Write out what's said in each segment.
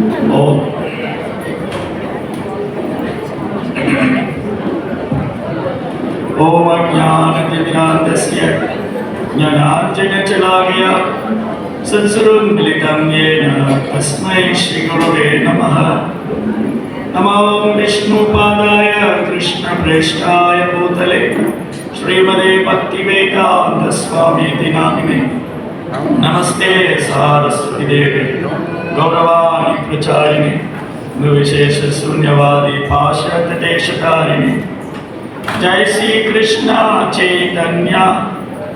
ஓம் ஓம் அஜ்ஞானதிமிராந்தஸ்ய ஞானாஞ்சனச்சலாகய சத்சுரம் மிலிதம் ஏன தஸ்மை ஸ்ரீகுரவே நமः. நமோ விஷ்ணுபாதாய கிருஷ்ணப்ரேஷ்டாய பூதலே ஸ்ரீமதே பக்திவேதாந்த ஸ்வாமீதி நாமினே. நமஸ்தே சாரஸ்வதி தேவி கௌரவாணி பிரச்சாரிணி விசேஷ शून्यवादी भाषातदेशकारिणी. जय श्री कृष्ण चैतन्य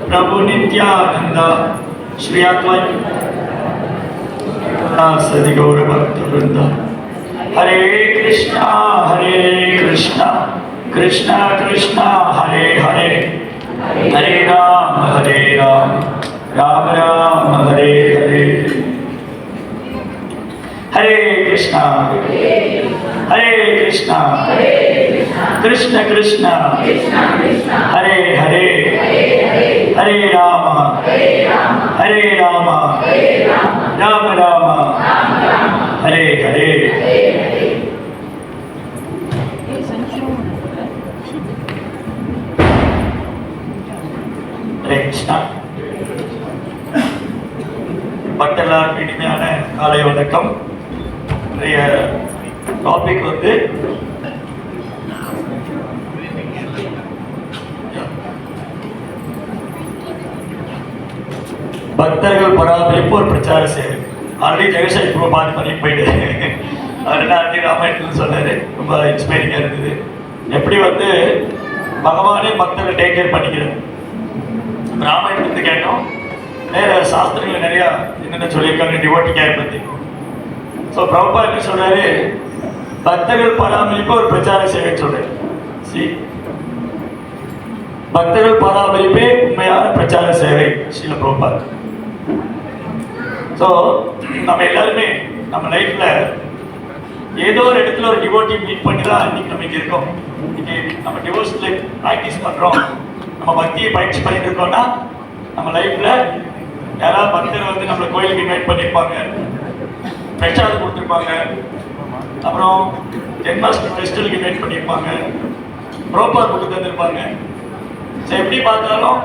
प्रभु नित्यानंद श्री अद्वैत सदि गौर भक्त वृंद. हरे कृष्णा कृष्णा कृष्णा हरे हरे, हरे राम राम राम हरे हरे. हरे कृष्णा कृष्ण कृष्ण हरे हरे, हरे राम राम राम हरे हरे. हरे कृष्णा. பட்டெல்லாம் இனிமையான காலை வணக்கம். டாபிக் வந்து பக்தர்கள் பராமரிப்பு ஒரு பிரச்சார சேவை. ஆல்ரெடி ஜெகசாய் இப்போ பாட்டு பண்ணி போயிட்டு அவர் ஆல்ரெடி ராமாயணத்தில் சொன்னார். ரொம்ப இன்ஸ்பைரிங்காக இருந்தது. எப்படி வந்து பகவானே பக்தர்கள் டேக் கேர் பண்ணிக்கிறது. ராமாயணத்துக்கு கேட்டோம். வேறு சாஸ்திரங்கள் நிறையா என்னென்ன சொல்லியிருக்காங்க டிவோட்டி கேர் பற்றி. ஸோ பிரபுபா என்ன சொல்கிறாரு, பக்தர்கள் பராமரிப்பு ஒரு பிரச்சார சேவைன்னு சொல்கிறார். பக்தர்கள் பராமரிப்பே உண்மையான பிரச்சார சேவை ஸ்ரீல பிரபுபா. ஸோ நம்ம எல்லாருமே நம்ம லைஃப்பில் ஏதோ ஒரு இடத்துல ஒரு டிவோட்டி மீட் பண்ணி தான் இன்னைக்கு நம்ம இங்கே இருக்கோம். இன்னைக்கு நம்ம டிவோஷனில் ப்ராக்டிஸ் பண்ணுறோம், நம்ம பக்தியை பயிற்சி பண்ணிட்டு இருக்கோம்னா நம்ம லைஃப்பில் யாராவது பக்தர் வந்து நம்மளை கோயிலுக்கு இன்வைட் பண்ணியிருப்பாங்க, பிரசாதம் கொடுத்துருப்பாங்க, அப்புறம் ஜென்மாஷ்டமி ஃபெஸ்டிவலுக்கு இன்வைட் பண்ணியிருப்பாங்க, ப்ரோப்பார் புக்கு தந்திருப்பாங்க. ஸோ எப்படி பார்த்தாலும்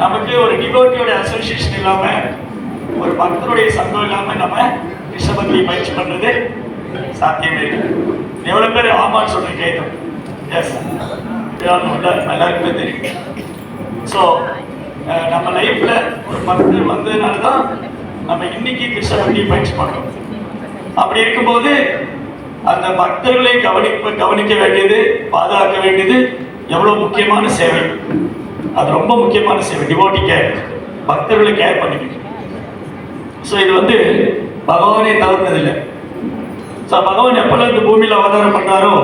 நமக்கு ஒரு டிவோட்டியோட அசோசியேஷன் இல்லாமல், ஒரு பக்தருடைய சங்கம் இல்லாமல் நம்ம கிருஷ்ண பக்தியை பயிற்சி பண்ணுறது சாத்தியமே இல்லை. எவ்வளோ பேர் ஆமான்னு சொல்கிறேன் கேட்கும். எஸ், எல்லாருக்குமே தெரியும். ஸோ நம்ம லைஃப்பில் ஒரு பக்தர் வந்ததுனால தான் நம்ம இன்னைக்கு கிருஷ்ண பக்தியை பயிற்சி பண்ணுறோம். அப்படி இருக்கும்போது அந்த பக்தர்களை கவனிக்க வேண்டியது, பாதுகாக்க வேண்டியது எவ்வளோ முக்கியமான சேவை. அது ரொம்ப முக்கியமான சேவை. டிவோட்டி கேர், பக்தர்களை கேர் பண்ணிக்கணும். ஸோ இது வந்து பகவானே தவறுனதில்லை. ஸோ பகவான் எப்பெல்லாம் இந்த பூமியில் அவதாரம் பண்ணாரோ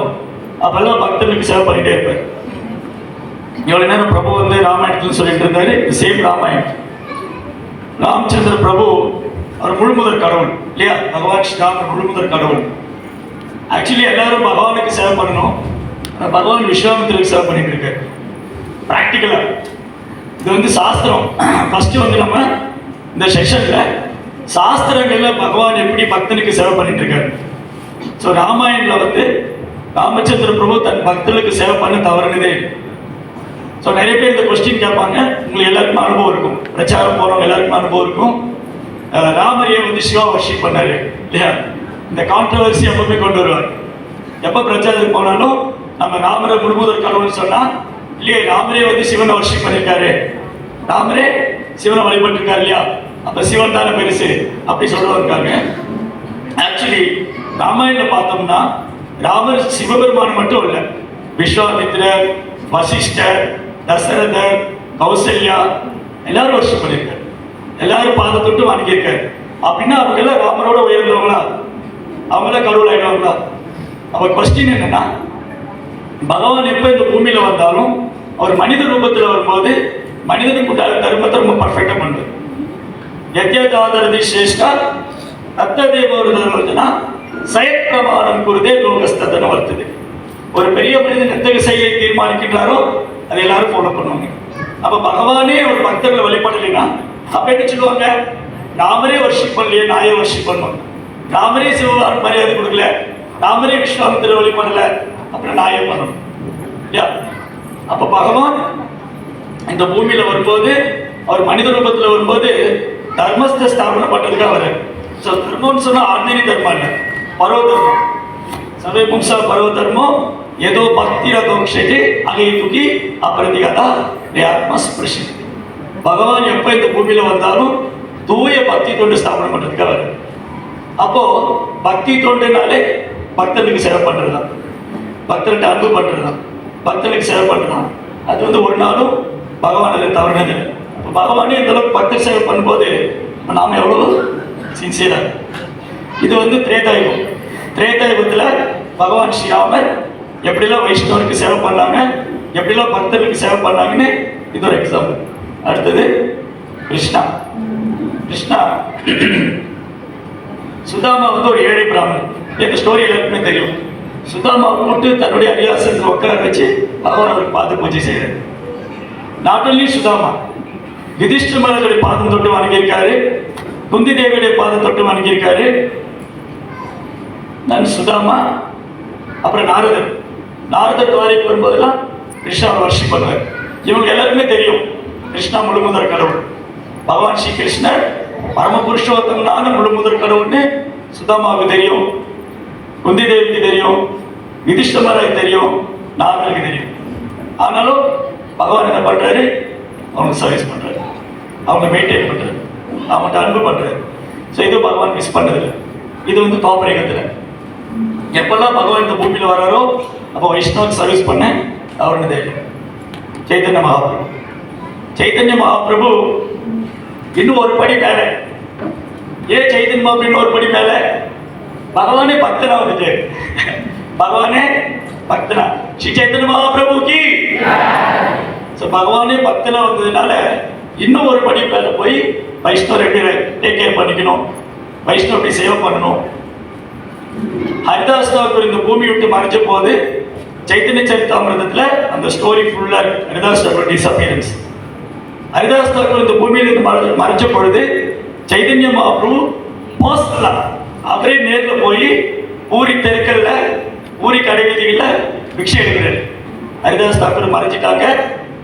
அப்பெல்லாம் பக்தர்களுக்கு சேவை பண்ணிகிட்டே இருப்பார். எவ்வளோ நேரம் பிரபு வந்து ராமாயணத்தில் சொல்லிட்டு இருந்தாரு. சேம் ராமாயணம். ராமச்சந்திர பிரபு அவர் முழுமுதற் கடவுள் இல்லையா? பகவான் ஸ்ரீராமர் முழுமுதற் கடவுள். ஆக்சுவலி எல்லாரும் பகவானுக்கு சேவை பண்ணணும். ஆனால் பகவான் விஸ்வாமித்திரருக்கு சேவை பண்ணிட்டு இருக்காரு ப்ராக்டிக்கலாக. இது வந்து சாஸ்திரம். ஃபஸ்ட்டு வந்து நம்ம இந்த செஷனில் சாஸ்திரங்களில் பகவான் எப்படி பக்தனுக்கு சேவை பண்ணிட்டு இருக்காரு. ஸோ ராமாயணில் வந்து ராமச்சந்திர பிரபு தன் பக்தர்களுக்கு சேவை பண்ண தவறுனதே. ஸோ நிறைய பேர் இந்த கொஸ்டின் கேட்பாங்க. உங்களுக்கு எல்லாருக்குமே அனுபவம் இருக்கும், பிரச்சாரம் போகிறவங்க எல்லாருக்குமே அனுபவம் இருக்கும். ராமரையை வந்து சிவா வர்ஷிப் பண்ணாரு இல்லையா? இந்த கான்ட்ரவர்சி எப்பவுமே கொண்டு வருவார். எப்போ பிரச்சாரத்துக்கு போனாலும் நம்ம ராமரை முழுமுதற் கடவுள்னு சொன்னால் இல்லையா, ராமரே வந்து சிவனை வர்ஷிப் பண்ணியிருக்காரு, ராமரே சிவனை வழிபட்டிருக்காரு இல்லையா, அப்போ சிவன் தானே பெருசு அப்படி சொல்லுவாங்க. ஆக்சுவலி ராமாயணம் பார்த்தோம்னா ராமர் சிவபெருமான் மட்டும் இல்லை, விஸ்வாமித்திரர், வசிஷ்டர், தசரதர், கௌசல்யா எல்லாரும் வர்ஷிப் பண்ணியிருக்காரு. எல்லாரும் பாதை தொட்டு வணங்கியிருக்காரு. அப்படின்னா அவங்க எல்லாம் ராமரோட உயர்ந்தவங்களா? அவங்களாம் கடவுள் ஆகிடுவாங்களா? அப்போ கொஸ்டின் என்னன்னா, பகவான் எப்போ இந்த பூமியில் வந்தாலும் அவர் மனித ரூபத்தில் வரும்போது மனிதனுக்கு உண்டான தர்மத்தை ரொம்ப பர்ஃபெக்டாக பண்ணுறது. யத்யதாதரதி சிரேஷ்டா தத்ததேவருதனா சயப்பிரமாணம் குருதே லோகஸ்ததன வர்த்தது. ஒரு பெரிய மனிதன் எத்தகைய செயலை தீர்மானிக்கின்றாரோ அதை எல்லாரும் ஃபாலோ பண்ணுவாங்க. அப்போ பகவானே ஒரு பக்தர்களை வழிபடலைன்னா அப்போ என்ன சொல்லுவாங்க? நாமரே வர்ஷிப் பண்ணலையே, நாயே வர்ஷிப் பண்ணுவாங்க. ராமரே சிவபெருமான் மரியாதை கொடுக்கல, ராமரே விஸ்வாமித்திர வழி பண்ணல, அப்புறம் நான் ஏன் பண்ணணும் இல்லையா? அப்ப பகவான் இந்த பூமியில வரும்போது, அவர் மனித ரூபத்துல வரும்போது தர்மஸ்த ஸ்தாபனம் பண்றதுக்காக வர. தர்மம்னு சொன்னா ஆர்டினரி தர்மம் இல்லை, பரவ தர்மம். சர்வே பும்சா பரவ தர்மம் ஏதோ பக்தி ரகோக்ஷே அகைதுகி அப்பிரதிகதா ஆத்மா ஸ்பிருஷி. பகவான் எப்ப இந்த பூமியில வந்தாலும் தூய பக்தி தொண்டு ஸ்தாபனம் பண்றதுக்காக வர. அப்போ பக்தி தொண்டுனாலே பக்தனுக்கு சேவை பண்றதுதான், பக்தர்கிட்ட அன்பு பண்றதுதான், பக்தனுக்கு சேவை பண்றதுதான். அது வந்து ஒரு நாளும் பகவான் அதை தவறுனது. பகவானே இந்த அளவுக்கு பக்தர் சேவை பண்ணும்போது நாம எவ்வளவு சின்சியரா. இது வந்து திரேதாயுகம். திரேதாயுகத்துல பகவான் ஸ்ரீராமர் எப்படிலாம் வைஷ்ணவருக்கு சேவை பண்ணாங்க, எப்படிலாம் பக்தர்களுக்கு சேவை பண்ணாங்கன்னு இது ஒரு எக்ஸாம்பிள். அடுத்தது கிருஷ்ணா. கிருஷ்ணா சுதாமா வந்து ஒரு ஏழை பிராமணன். இந்த ஸ்டோரி எல்லாருக்குமே தெரியும். சுதாமா போட்டு தன்னுடைய அரியாசனத்தில் உட்கார வச்சு பகவான் அவருக்கு பாத பூஜை செய்யறாரு. நாட் ஒன்லி சுதாமா, யுதிஷ்டிர மன்னருடைய பாதம் தொட்டு வணங்கியிருக்காரு, குந்தி தேவியுடைய பாதம் தொட்டு வணங்கியிருக்காரு. நான் சுதாமா, அப்புறம் நாரதர். நாரதர் துவாரிக்கு வரும்போதெல்லாம் கிருஷ்ணாவை வர்ஷிப் பண்ணுவார். இவங்க எல்லாருக்குமே தெரியும் கிருஷ்ணா முழுமுதற் கடவுள், பகவான் ஸ்ரீ கிருஷ்ணர் பரம புருஷோத்தமனான முழுமுதற் கடவுள்னு சுதாமாவுக்கு தெரியும், குந்தி தேவிக்கு தெரியும், யுதிஷ்டிர மன்னருக்கு தெரியும், நாரதருக்கு தெரியும். ஆனாலும் பகவான் என்ன பண்றாரு? அவங்க சர்வீஸ் பண்றாரு, அவங்க மெயின்டைன் பண்றாரு, அவங்கள்ட்ட அன்பு பண்றாரு. ஸோ இது பகவான் மிஸ் பண்ணதில்லை. இது வந்து தாபரேகத்தில் எப்பெல்லாம் பகவான் இந்த பூமியில் வராரோ அப்போ வைஷ்ணவருக்கு சர்வீஸ் பண்ண அவருன்னு தெரியும். சைத்தன்ய மகாபிரபு. சைத்தன்ய மகாபிரபு இன்னும் ஒரு படி மேலே. ஏன் சைத்தன்ய மகாபிரபு ஒரு படி மேலே? பகவானே பக்தனா வந்துட்டு, பகவானே பக்தனா. ஸ்ரீ சைத்தன்ய மகாபிரபுக்கு பகவானே பக்தனா வந்ததுனால இன்னும் ஒரு படி மேலே போய் வைஷ்ணவர் எப்படி டேக் கேர் பண்ணிக்கணும், வைஷ்ணவ எப்படி சேவை பண்ணணும். ஹரிதாஸ் தாக்கூர் இந்த பூமி விட்டு மறைஞ்ச போது சைத்தன்ய சரிதாமிரதத்துல அந்த ஸ்டோரி ஃபுல்லா இருக்கு. ஹரிதாஸ் தாக்கூர் டிஸ்அப்பியரன்ஸ். ஹரிதாஸ் தாக்கூர் இந்த பூமியிலிருந்து மறைஞ்ச பொழுது சைதன்ய மகாபிரபு மோஸ்ட்லா அவரே நேரில் போய் ஊரி தெருக்கல்ல, ஊரி கடைவீதிகள்ல பிக்ஷை எடுக்கிறாரு. ஹரிதாஸ் தாக்கூர் மறைஞ்சிட்டாங்க,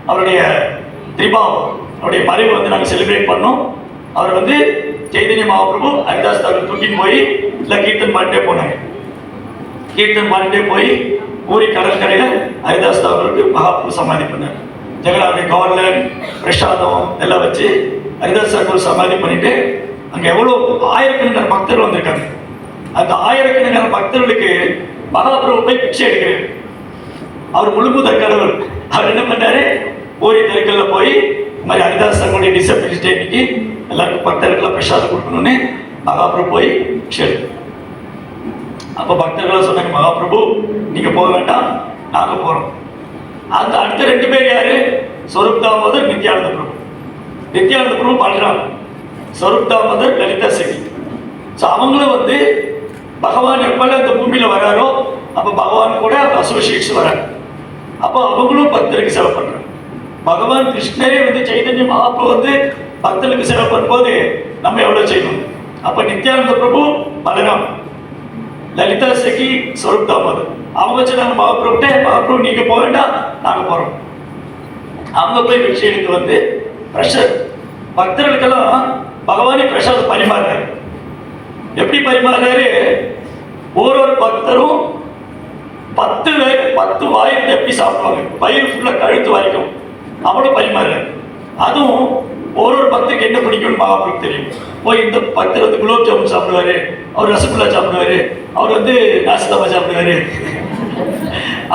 அவருடைய திரிபாவம், அவருடைய மறைவு வந்து நாங்கள் செலிப்ரேட் பண்ணோம். அவர் வந்து சைதன்ய மகாபிரபு ஹரிதாஸ் தாக்கூர் தூக்கிட்டு போய் இல்லை கீர்த்தன் பாடிட்டே போனாங்க. கீர்த்தன் பாடிட்டே போய் ஊரி கடற்கரையில் ஹரிதாஸ் தாக்கூருக்கு மகாபிரபு சமாதி பண்ணார். ஜெகநாத கவர்னர் பிரசாதம் எல்லாம் வச்சு ஹரிதாஸ் தாக்கூர் சமாதி பண்ணிட்டு அங்கே எவ்வளோ ஆயிரக்கணக்கான பக்தர்கள் வந்திருக்காங்க. அந்த ஆயிரக்கணக்கான பக்தர்களுக்கு மகாபிரபு போய் பிச்சை எடுக்கிறார். அவர் முழுமுதற் கடவுள். அவர் என்ன பண்ணாரு? ஊரி தெருக்கல்ல போய் இந்த மாதிரி ஹரிதாஸ் தாக்கூருடைய டிசபிலிட்டி டேக்கு எல்லாருக்கும் பக்தர்களுக்கெல்லாம் பிரசாதம் கொடுக்கணும்னு மகாபிரபு போய் பிச்சை எடுத்தார். அப்போ பக்தர்கள் சொன்னாங்க, மகாபிரபு நீங்க போக வேண்டாம், நாங்க போறோம். அந்த அடுத்த ரெண்டு பேர் யாரு? ஸ்வரூப் தாமோதர், நித்யானந்த பிரபு. நித்யானந்த பிரபு பண்றாங்க, ஸ்வரூப் தாமோதர், லலிதா சகி. ஸோ அவங்களும் வந்து பகவான் எப்பெல்லாம் இந்த பூமியில வராரோ அப்போ பகவான் கூட அசோசியேட்ஸ் வராங்க. அப்போ அவங்களும் பக்தருக்கு சேவை பண்றாங்க. பகவான் கிருஷ்ணரே வந்து சைதன்ய மகாபிரபு வந்து பக்தர்களுக்கு சேவை பண்ணும்போது நம்ம எவ்வளவு செய்யணும்? அப்ப நித்யானந்த பிரபு, பலராம், லலிதா சகி, ஸ்வரூப் தாமோதர் அவங்க சொன்னாங்க மகாபிரபுட்டே, மகாபிரபு நீங்க போக வேண்டாம், நாங்க போறோம். அவங்க போய் பிக்ஷை எடுத்து வந்து பிரஷர் பக்தர்களுக்கெல்லாம் பகவானே பிரசாதம் பரிமாறுறாரு. எப்படி பரிமாறுறாரு? ஒரு பக்தரும் 10 வாயை எப்படி சாப்பிடுவாங்க, வயிறு ஃபுல்லா கழுத்து வரைக்கும் அவ்வளோ பரிமாறுறாரு. அதுவும் ஒரு பக்தருக்கு என்ன பிடிக்கும்னு மகாபிரபு தெரியும். போய் இந்த பக்தர் வந்து குலோப் ஜாமுன் சாப்பிடுவாரு, அவர் ரசகுல்லா சாப்பிடுவாரு, அவர் வந்து நாசிதாபா சாப்பிடுவாரு.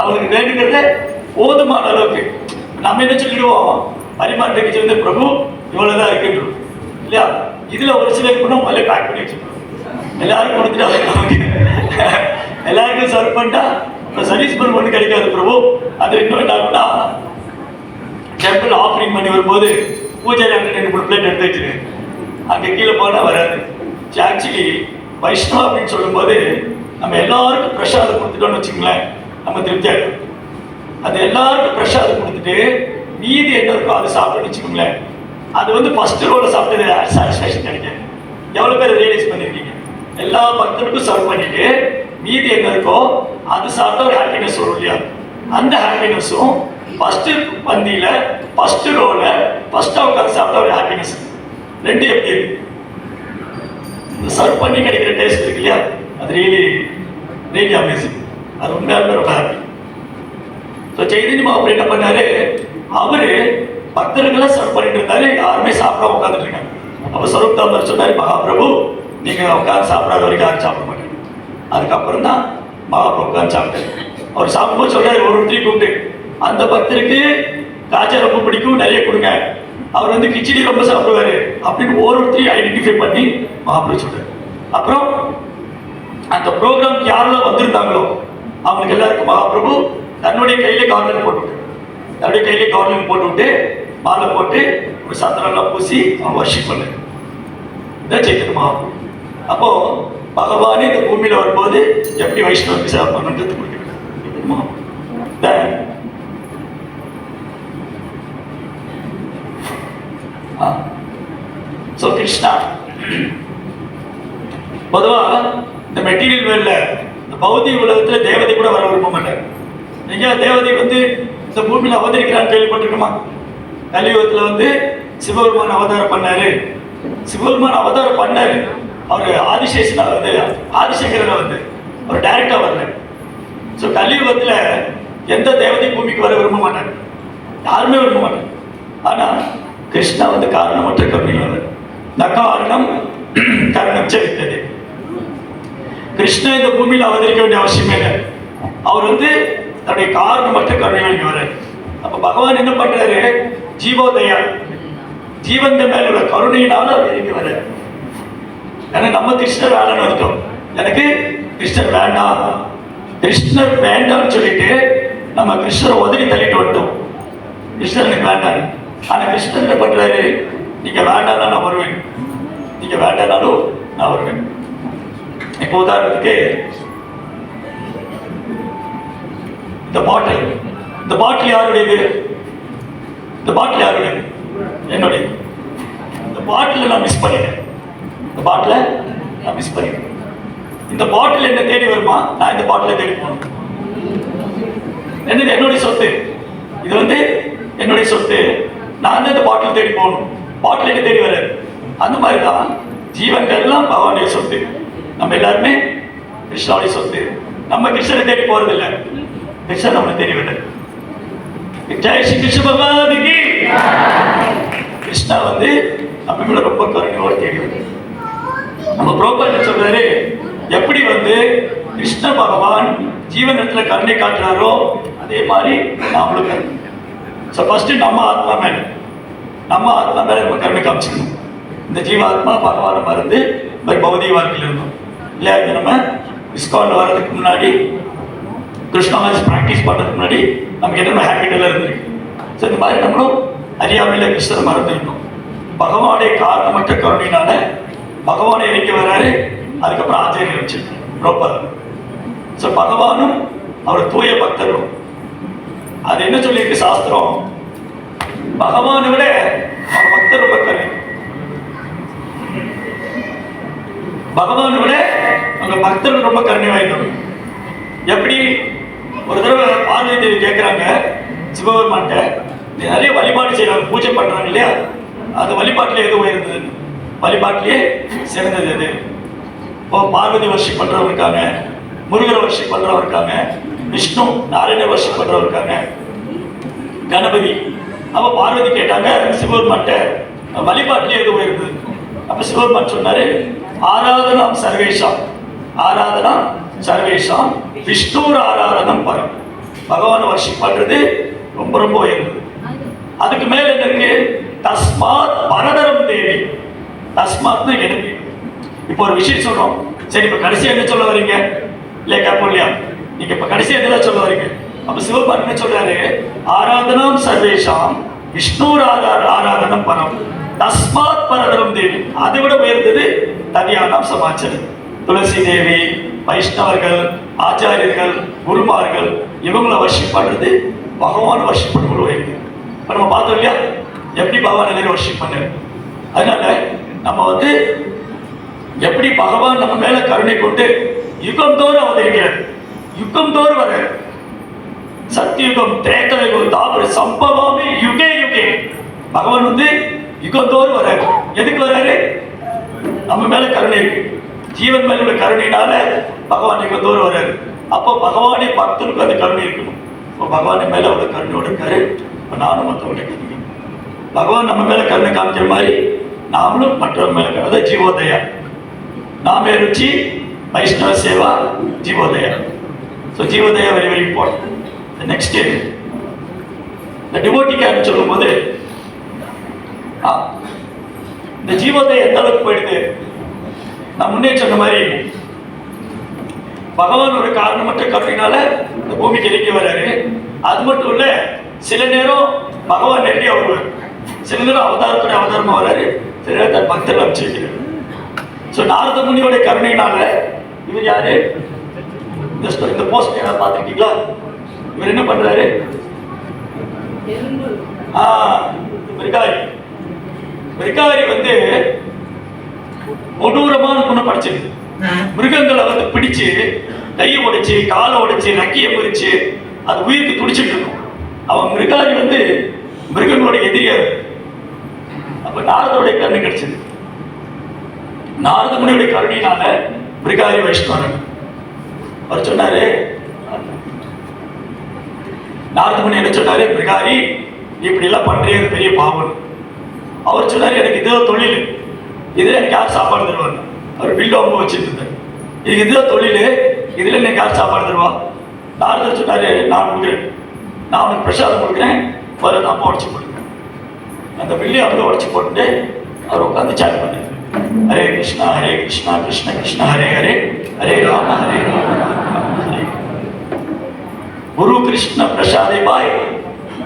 அவருக்கு வேணுங்கிறத போதுமான அளவுக்கு. நம்ம என்ன சொல்லிடுவோம்? பரிமாற்றத்துக்கு வந்து பிரபு இவ்வளவுதான் இருக்குன்றோம் இல்லையா? இதுல ஒரு சிலர் கூட முதல்ல பேக் பண்ணி வச்சுக்கணும். எல்லாரும் கொடுத்துட்டு எல்லாருக்கும் சர்வ் பண்ணிட்டா இப்போ சர்வீஸ் பண்ண ஒன்று கிடைக்காது பிரபு. அது இன்னும் என்ன ஆகும்னா, டெம்பிள் ஆஃபரிங் பண்ணி வரும்போது பூஜை அங்கே 2-3 பிளேட் எடுத்து வச்சுரு, அங்கே கீழே போனால் வராது. ஆக்சுவலி வைஷ்ணவ அப்படின்னு சொல்லும்போது நம்ம எல்லாருக்கும் பிரசாதம் கொடுத்துட்டோம்னு வச்சுங்களேன், நம்ம திருப்தியாக இருக்கும். அது எல்லாருக்கும் பிரசாதம் கொடுத்துட்டு மீதி என்ன இருக்கோ அதை சாப்பிட்டுன்னு வச்சுக்கோங்களேன், அது வந்து ஃபர்ஸ்ட் ரோல சாப்பிட்டது சாட்டிஸ்ஃபேக்ஷன் கிடைக்காது. எவ்வளோ பேர் ரியலைஸ் பண்ணியிருக்கீங்க? எல்லா பக்தருக்கும் சர்வ் பண்ணிட்டு மீதி என்ன இருக்கோ அது சாப்பிட்டா ஒரு ஹாப்பினஸ் வரும் இல்லையா? அந்த ஹாப்பினஸும் ஃபர்ஸ்ட் பந்தியில ஃபர்ஸ்ட் ரோல ஃபர்ஸ்டா உட்காந்து சாப்பிட்டா ஒரு ஹாப்பினஸ், ரெண்டு எப்படி இருக்கு? இந்த சர்வ் பண்ணி கிடைக்கிற டேஸ்ட் இருக்கு இல்லையா, அது ரியலி அமேசிங். அது உண்மையாலுமே ரொம்ப ஹாப்பி. ஸோ சைதன்ய மகாபிரபு என்ன பண்ணாரு, அவரு பக்தர்களெல்லாம் சர்வ் பண்ணிட்டு இருந்தாரு, யாருமே சாப்பிடாம உட்காந்துட்டு இருக்காங்க. அப்போ ஸ்வரூப்தாமர் சொன்னாரு, மகாபிரபு நீங்க உட்காந்து சாப்பிடாத வரைக்கும் யாரும் சாப்பிட மாட்டேங்க. அதுக்கப்புறம் தான் மகாபிரபு உட்காந்து சாப்பிட்டாரு. அவர் சாப்பிடும்போது சொல்றாரு, ஒருத்தரையும் கூப்பிட்டு அந்த பக்தருக்கு காஜா ரொம்ப பிடிக்கும், நிறைய கொடுங்க, அவர் வந்து கிச்சடி ரொம்ப சாப்பிடுவாரு அப்படின்னு ஒவ்வொருத்தரையும் ஐடென்டிஃபை பண்ணி மகாபிரபு சொல்றாரு. அப்புறம் அந்த ப்ரோக்ராம் யாரெல்லாம் வந்திருந்தாங்களோ அவங்களுக்கு எல்லாருக்கும் மகாபிரபு தன்னுடைய கையில கவர்மெண்ட் போட்டு விட்டு மாலை போட்டு ஒரு சந்திரம்லாம் பூசி அவன் வர்ஷிப் பண்ணு. இதான் சைத்தன்ய மகாபிரபு. அப்போ பகவானே இந்த பூமியில வரும்போது எப்படி வைஷ்ணவருக்கு சேவை பண்ணுன்றது கொடுக்குறாங்க. ஸோ கிருஷ்ணா பொதுவா இந்த மெட்டீரியல் வேல்ல இந்த பௌதிக உலகத்துல தேவதை கூட வர விரும்ப மாட்டாங்க. நீங்க தேவதை வந்து இந்த பூமியில அவதரிக்கிறான்னு கேள்விப்பட்டிருக்குமா? கலியுகத்துல வந்து சிவபெருமான் அவதாரம் பண்ணாரு. அவர் ஆதிசேஷனா வந்து ஆதிசேகரனை வந்து அவர் டைரக்டா வரல. ஸோ கலியுகத்துல எந்த தேவதை பூமிக்கு வர விரும்ப மாட்டாங்க, யாருமே விரும்ப மாட்டாங்க. ஆனா கிருஷ்ணா வந்து காரணமற்ற கருணையில் நகாரணம் கருணம் செலுத்தது. கிருஷ்ணா இந்த பூமியில் அவதரிக்க வேண்டிய அவசியமே இல்லை. அவர் வந்து தன்னுடைய காரணமற்ற கருணையில் இங்க வர்றாரு. அப்ப பகவான் என்ன பண்றாரு, ஜீவோதயா ஜீவந்த மேல உள்ள கருணையினால அவர் இங்க வர்றாரு. ஏன்னா நம்ம கிருஷ்ணர் வேலைன்னு வந்துட்டோம். எனக்கு கிருஷ்ணர் வேண்டாம்னு சொல்லிட்டு நம்ம கிருஷ்ணரை உதவி தள்ளிட்டு வந்துட்டோம். கிருஷ்ணர் எனக்கு வேண்டாம். ஆனா கிருஷ்ணர் என்ன பண்றாரு, நீங்க வேண்டாம் நான் வருவேன், நீங்க வேண்டாம் நான் வருவேன். இப்போ உதாரணத்துக்கு இந்த பாட்டில் யாருடையது? என்னுடைய. இந்த பாட்டில் நான் மிஸ் பண்ணிட்டேன். இந்த பாட்டில் என்ன தேடி வருமா? நான் இந்த பாட்டில தேடி போகணும். என்னுடைய சொத்து. இது வந்து என்னுடைய சொத்து. நான் தான் இந்த பாட்டில் தேடி போகணும். பாட்டில் என்ன தேடி வர்றாரு. அந்த மாதிரி தான் ஜீவன்கள் எல்லாம் பகவானுடைய சொத்து. நம்ம எல்லாருமே கிருஷ்ணாவுடைய சொத்து. நம்ம கிருஷ்ணனை தேடி போறது இல்லை, கிருஷ்ணன் நம்மளை தேடி விடுறாரு. ஜெய் ஸ்ரீ கிருஷ்ண பகவானுக்கு. கிருஷ்ணா வந்து நம்ம ரொம்ப கருணையோடு தேடி விடுறாரு. நம்ம புரோபர் சொல்றாரு, எப்படி வந்து கிருஷ்ண பகவான் ஜீவனத்துல கருணை காட்டுறாரோ அதே மாதிரி நாமளும் கருணை. ஸோ ஃபர்ஸ்ட் நம்ம ஆத்மா மேல நம்ம கருணை காமிச்சுக்கணும். இந்த ஜீவாத்மா பகவானை மறந்து பௌதிக வாழ்க்கையில் இருந்தோம் இல்லையா? இது நம்ம இஸ்கான்ல வர்றதுக்கு முன்னாடி, கிருஷ்ணாஸ் ப்ராக்டிஸ் பண்ணுறதுக்கு முன்னாடி நமக்கு என்னென்ன ஹேபிட் எல்லாம் இருந்திருக்கு. ஸோ இந்த மாதிரி நம்மளும் அறியாமையில் கிருஷ்ணரை மறந்துருந்தோம். பகவானுடைய காரணமற்ற கருணையினால பகவானை இறங்கி வராரு. அதுக்கப்புறம் ஆச்சாரியர் வச்சு ப்ரோப்பர். ஸோ பகவானும் அவர் தூய பக்தரும். அது என்ன சொல்லியிருக்கு சாஸ்திரம், பகவானை விட அவர் பக்தர் ரொம்ப கருணை. பகவானை விட அவங்க பக்தர்கள் ரொம்ப கருணை வாய்ந்தவர். எப்படி ஒரு தடவை பார்வதி தேவி கேட்குறாங்க சிவபெருமான்ட்ட, நிறைய வழிபாடு செய்யறாங்க, பூஜை பண்றாங்க இல்லையா, அது வழிபாட்டிலே எது உயர்ந்தது? வழிபாட்டிலேயே சிறந்தது எது? இப்போ பார்வதி வர்ஷிப் பண்றவங்க இருக்காங்க, முருகர் வர்ஷிப் பண்றவங்க இருக்காங்க, விஷ்ணு நாராயண வர்ஷிப் பண்றவங்க இருக்காங்க, கணபதி. அப்ப பார்வதி கேட்டாங்க சிவபெருமான்ட்ட, வழிபாட்டிலே எது உயர்ந்தது? அப்ப சிவபெருமான் சொன்னாரு, ஆராதனம் சர்வேஷாம் விஷ்ணு ஆராதனம் பரம். பகவான் வர்ஷிப் பண்றது ரொம்ப ரொம்ப உயர்ந்தது. அதுக்கு மேல என்ன இருக்கு? தஸ்மாத் பரதரம் தேவி. தஸ்மாத்னு எனக்கு இப்போ ஒரு விஷயம் சொல்றோம், சரி இப்ப கடைசியா என்ன சொல்ல வரீங்க இல்லையா கேட்போம் இல்லையா? நீங்க இப்ப கடைசியா என்ன சொல்ல வரீங்க? அப்ப சிவபெருமான் என்ன சொல்றாரு, ஆராதனம் சர்வேஷாம் விஷ்ணு ஆராதனம் பரம் தஸ்மாத் பரதரம் தேவி. அதை விட உயர்ந்தது தனியானாம் சமாச்சாரம். துளசி தேவி, வைஷ்ணவர்கள், ஆச்சாரியர்கள், குருமார்கள் இவங்களை வர்ஷிப் பண்றது பகவான் வர்ஷிப் பண்ணுறது உயர்ந்தது. இப்ப நம்ம பார்த்தோம் இல்லையா எப்படி பகவான் எல்லாரும் வர்ஷிப் பண்ணாரு. அதனால நம்ம வந்து எப்படி பகவான் நம்ம மேல கருணை கொண்டு யுகம் தோறும் அவதரிக்கிறார், யுகம் தோறும் வர சத்தியுகம் திரேதாயுகம் தாபர சம்பவாமி யுகே யுகே. பகவான் வந்து யுகம் தோறும் வராரு. எதுக்கு வராரு? நம்ம மேல கருணை இருக்கு, ஜீவன் மேல உள்ள கருணையினால பகவான் யுகம் தோறும் வராரு. அப்போ பகவானே பக்தனுக்கு அந்த கருணை இருக்கணும். இப்போ பகவான் மேல உள்ள கருணையோட இருக்காரு. இப்போ நானும் மற்றவங்களை கருணிக்கணும். பகவான் நம்ம மேல கருணை காமிக்கிற மாதிரி நாமளும் மற்றவங்க மேல அதாவது ஜீவோதயா, நாமே ருச்சி வைஷ்ணவ சேவா ஜீவோதயா. ஸோ ஜீவோதயா வெரி வெரி இம்பார்ட்டன்ட். நெக்ஸ்ட் இந்த டிவோட்டி கேம்ப் சொல்லும் போது இந்த ஜீவோதயம் எந்த அளவுக்கு போயிடுது. நான் முன்னே சொன்ன மாதிரி பகவான் ஒரு காரணமற்ற கருணையினால இந்த பூமிக்கு இறங்கி வர்றாரு. அது மட்டும் இல்ல, சில நேரம் பகவான் நேரடியாக வருவார், சில நேரம் அவதாரத்துடைய அவதாரமா வர்றாரு, சில நேரம் தன் பக்தர்கள் அமைச்சிருக்கிறார். ஸோ நாரத முனியோட கருணையினால இவர் யாரு, இந்த போஸ்ட் யாராவது பார்த்துருக்கீங்களா? இவர் என்ன பண்றாரு? மிருகாரி வந்து கொடூரமான குணம் படிச்சது. மிருகங்களை வந்து பிடிச்சு கையை உடைச்சு காலை உடைச்சு நக்கிய முறிச்சு அது உயிருக்கு துடிச்சிட்டு இருக்கும். அவன் மிருகாரி வந்து மிருகங்களோட எதிரியா இருக்கு. அப்ப நாரதோடைய கருணை கிடைச்சது. நாரத முனியுடைய கருணையினால மிருகாரி வைஷ்ணவன் அவர் சொன்னாரு. நாரத முனி என்ன சொன்னாரு? மிருகாரி இப்படி எல்லாம் பண்றது பெரிய பாவம். அவர் சொன்னாரு, எனக்கு இதுதான் தொழில், இதுல எனக்கு யார் சாப்பாடு தருவாங்க? அவர் பில்லோம்பு வச்சுட்டு இருந்தார். இதுக்கு இதுதான் தொழில், இதுல எனக்கு யார் சாப்பாடு தருவா? நாரதர் சொன்னாரு, நான் கொடுக்குறேன், நான் அவனுக்கு பிரசாதம் கொடுக்குறேன், வர நான் உடச்சு கொடுக்குறேன். அந்த பில்லி அப்படியே உடச்சு போட்டு அவர் உட்காந்து சாட் பண்ணாரு. ஹரே கிருஷ்ணா கிருஷ்ண கிருஷ்ண ஹரே ஹரே, ஹரே ராம ஹரே குரு கிருஷ்ண பிரசாதே பாய்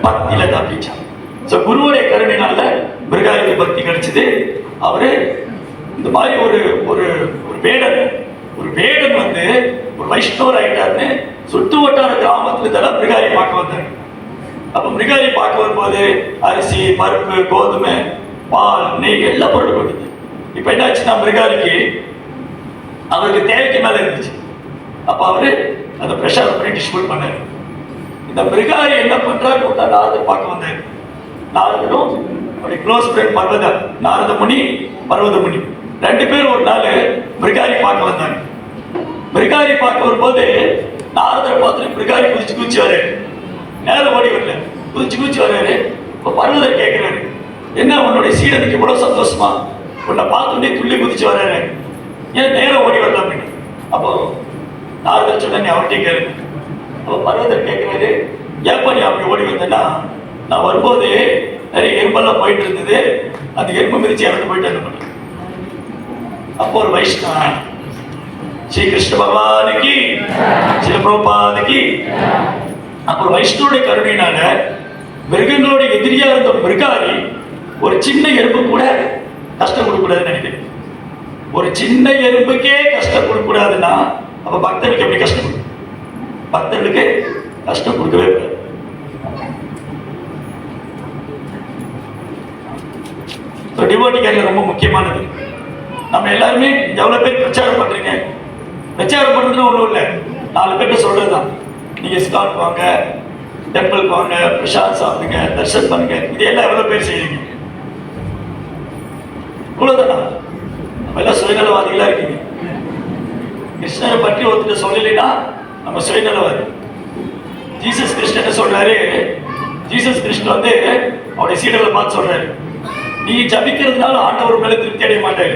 பக்தியில தான் பீச்சா. ஸோ குருவுடைய கருணையினால மிருகாரிக்கு பக்தி கிடைச்சது. அவரு இந்த மாதிரி ஒரு ஒரு வேடன் வந்து ஒரு வைஷ்ணவர் ஆயிட்டாருன்னு சுட்டு வட்டார கிராமத்துல இதெல்லாம் மிருகாரி பார்க்க வந்தாங்க. அப்ப மிருகாரி பார்க்க வரும்போது அரிசி பருப்பு கோதுமை பால் நெய் எல்லா பொருளும் கொடுத்தது. இப்ப என்ன ஆச்சுன்னா மிருகாரிக்கு அவருக்கு தேவைக்கு மேல இருந்துச்சு. அப்ப அவரு அந்த பிரசாதம் பண்ணி டிஸ்ட்ரிபியூட் பண்ணாரு. இந்த மிருகாரி என்ன பண்றாரு? நாரதர் பார்க்க வந்தாரு. நாரதரும் அவருடைய க்ளோஸ் ஃப்ரெண்ட் பர்வத நாரத முனி பர்வத முனி ரெண்டு பேரும் ஒரு நாள் மிருகாரி பார்க்க வந்தாங்க. மிருகாரி பார்க்க வரும்போது நாரதரை பார்த்துட்டு மிருகாரி குதிச்சு வர்றாரு. நேரம் ஓடி வரல, குதிச்சு வர்றாரு. இப்போ பர்வதர் கேட்கிறாரு, என்ன உன்னுடைய சீடனுக்கு இவ்வளவு சந்தோஷமா? உன்னை பார்த்தோன்னே துள்ளி குதிச்சு வர்றாரு, ஏன் நேரம் ஓடி வரல அப்படின்னு. அப்போ நாரதர் சொன்ன, நீ அவர்கிட்ட கேளு. அப்போ பர்வதர் கேட்கிறாரு, ஏப்பா நீ அப்படி ஓடி வந்தேன்னா, நான் வரும்போது நிறைய எறும்பெல்லாம் போயிட்டு இருந்தது, அந்த எறும்பு மிதிச்சு இறந்து போயிட்டு. அப்போ ஒரு வைஷ்ணவ ஸ்ரீ கிருஷ்ண பகவானுக்கு சில பிரபாதுக்கு அப்புறம் வைஷ்ணவனுடைய கருணையினால மிருகங்களுடைய எதிரியா இருந்த மிருகாரி ஒரு சின்ன எறும்பு கூட கஷ்டம் கொடுக்கூடாதுன்னு நினைக்கிறேன். ஒரு சின்ன எறும்புக்கே கஷ்டம் கொடுக்கூடாதுன்னா அப்ப பக்தர்களுக்கு எப்படி கஷ்டம் கொடுக்கும்? பக்தர்களுக்கு கஷ்டம் கொடுக்கவே கூடாது. டிவோட்டி கேரியர் ரொம்ப முக்கியமானது. நம்ம எல்லாருமே எவ்வளவு பேர் பிரச்சாரம் பண்றீங்க? பிரச்சாரம் பண்றதுன்னு ஒண்ணும் இல்லை, 4 பேர்ட்ட சொல்றதுதான். நீங்க இஸ்கான் வாங்க, டெம்பிள் வாங்க, பிரசாத் சாப்பிடுங்க, தர்ஷன் பண்ணுங்க, இதெல்லாம் எவ்வளவு பேர் செய்றீங்க? இவ்வளவுதானா? நம்ம எல்லாம் சுயநலவாதிகளா இருக்கீங்க. கிருஷ்ணரை பற்றி ஒருத்தர் சொல்லலைன்னா நம்ம சுயநலவாதி. ஜீசஸ் கிருஷ்ணன் சொல்றாரு, ஜீசஸ் கிருஷ்ணன் வந்து அவருடைய சீடர்களை பார்த்து சொல்றாரு, நீ ஜபிக்கிறதுனால ஆண்டவர் மேல திருப்தி அடைய மாட்டாரு.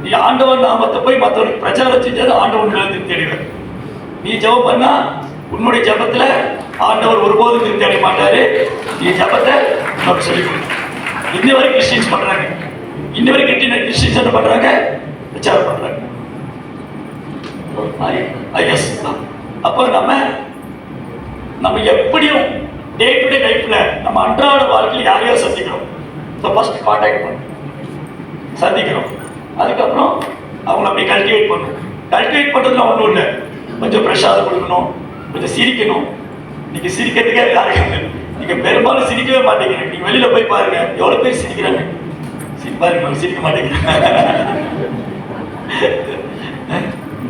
நீ ஆண்டவர் நாமத்தை போய் மற்றவனுக்கு பிரச்சாரம் செஞ்சது ஆண்டவர் மேல திருப்தி அடைவார். நீ ஜபம் பண்ணா உன்னுடைய ஜபத்துல ஆண்டவர் ஒருபோதும் திருப்தி அடைய மாட்டாரு. நீ ஜபத்தை நமக்கு சொல்லிக் கொடு. இன்ன வரை கிறிஸ்டியன்ஸ் பண்றாங்க, இன்ன வரை கிறிஸ்டியன்ஸ் என்ன பண்றாங்க? பிரச்சாரம் பண்றாங்க. அப்போ நம்ம எப்படியும் டே டு டே லைஃப்ல நம்ம அன்றாட வாழ்க்கையில் யாரையோ சந்திக்கிறோம். ஃபர்ஸ்ட் கான்டாக்ட் பண்ணும், சந்திக்கிறோம். அதுக்கப்புறம் அவங்கள அப்படி கல்டிவேட் பண்ணணும். கல்டிவேட் பண்ணுறதுல ஒன்றும் இல்லை, கொஞ்சம் பிரசாதம் கொடுக்கணும், கொஞ்சம் சிரிக்கணும். நீங்கள் சிரிக்கிறதுக்கே யாருக்கும் நீங்கள் பெரும்பாலும் சிரிக்கவே மாட்டேங்கிறீங்க. நீங்கள் வெளியில் போய் பாருங்க, எவ்வளோ பேர் சிரிக்கிறாங்க. பாருங்க, சிரிக்க மாட்டேங்கிறாங்க.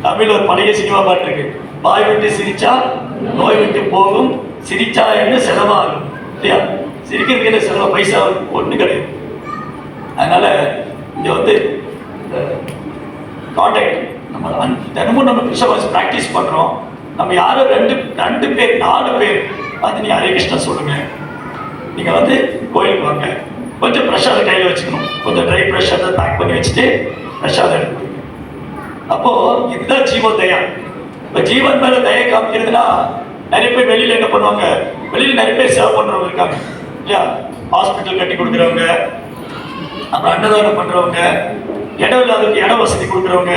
தமிழ் ஒரு பழைய சினிமா பாட்டு இருக்கு, வாய் விட்டு சிரிச்சா நோய் விட்டு போகும், சிரிச்சா என்ன செலவாகும் இல்லையா? சிரிக்கிறதுக்கு என்ன செலவு, பைசா ஒண்ணு கிடையாது. அதனால இங்க வந்து கான்டாக்ட் நம்ம தினமும் நம்ம கிருஷ்ணவாசி ப்ராக்டிஸ் பண்றோம். நம்ம யாரும் ரெண்டு பேர் 4 பேர் வந்து நீ ஹரே கிருஷ்ணா சொல்லுங்க, நீங்க வந்து கோயிலுக்கு வாங்க, கொஞ்சம் பிரசாதம் கையில் வச்சுக்கணும், கொஞ்சம் ட்ரை பிரசாதம் பேக் பண்ணி வச்சுட்டு பிரசாதம் எடுக்கணும். அப்போ இதுதான் ஜீவன் தயா. இப்போ ஜீவன் மேல தயை காமிக்கிறதுனா நிறைய பேர் வெளியில என்ன பண்ணுவாங்க, வெளியில நிறைய பேர் சேவை பண்றவங்க இருக்காங்க இல்லையா? ஹாஸ்பிட்டல் கட்டி கொடுக்குறவங்க, அப்புறம் அன்னதானம் பண்றவங்க, இடம் இல்லாதவங்க இட வசதி கொடுக்குறவங்க,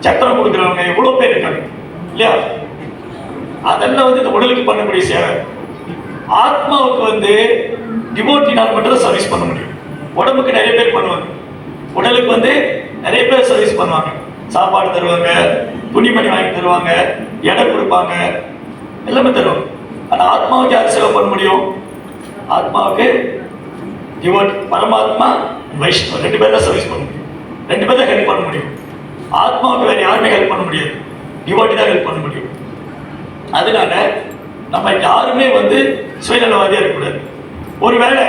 சத்திரம் கொடுக்குறவங்க, எவ்வளவு பேர் இருக்காங்க இல்லையா? அதெல்லாம் வந்து இந்த உடலுக்கு பண்ணக்கூடிய சேவை. ஆத்மாவுக்கு வந்து டிவோட்டினால் மட்டும் தான் சர்வீஸ் பண்ண முடியும். உடம்புக்கு நிறைய பேர் பண்ணுவாங்க, உடலுக்கு வந்து நிறைய பேர் சர்வீஸ் பண்ணுவாங்க. சாப்பாடு தருவாங்க, துணிமணி வாங்கி தருவாங்க, இடம் கொடுப்பாங்க, எல்லாமே தருவாங்க. ஆனால் ஆத்மாவுக்கு யார் சேவை பண்ண முடியும்? ஆத்மாவுக்கு டிவோட், பரமாத்மா, வைஷ்ணவ 2 பேர் தான் சர்வீஸ் பண்ண முடியும், 2 பேர் தான் ஹெல்ப் பண்ண முடியும். ஆத்மாவுக்கு வேற யாருமே ஹெல்ப் பண்ண முடியாது, டிவோட்டி தான் ஹெல்ப் பண்ண முடியும். அதனால நம்ம யாருமே வந்து சுயநலவாதியா இருக்கக்கூடாது. ஒருவேளை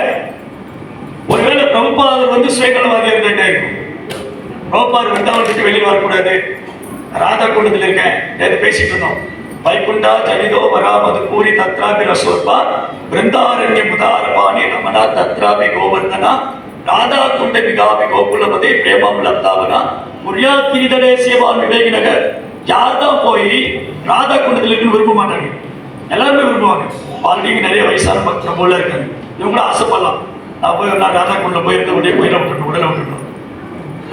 பிரபுபாதர் வந்து சுயநலவாதியா இருந்துட்டே இருக்கும். பிரபுபாதர் விருந்தாவனத்துக்கு வெளியே வரக்கூடாது, ராதா குண்டத்தில் இருக்கேன், நேற்று பேசிட்டு இருந்தோம். வைகுண்டா ஜனிதோ வரா மதுபூரி தத்ராபி ரசோர்பா பிருந்தாரண்ய முதாரபாணி ரமணா தத்ராபி கோவர்தனா ராதா குண்ட விகாபி கோகுலபதே பிரேமம் லப்தாவனா புரியா கிரிதடே சேவான் விவேகி நகர். யார் தான் போய் ராதா குண்டத்தில் இருக்குன்னு விரும்ப மாட்டாங்க, எல்லாருமே விரும்புவாங்க. ஆல்ரெடி நிறைய வயசான பக்தர் போல இருக்காங்க, இவங்களும் ஆசைப்படலாம். நான் ராதா குண்டில் போயிருந்த உடனே உடலை விட்டுட்டோம்.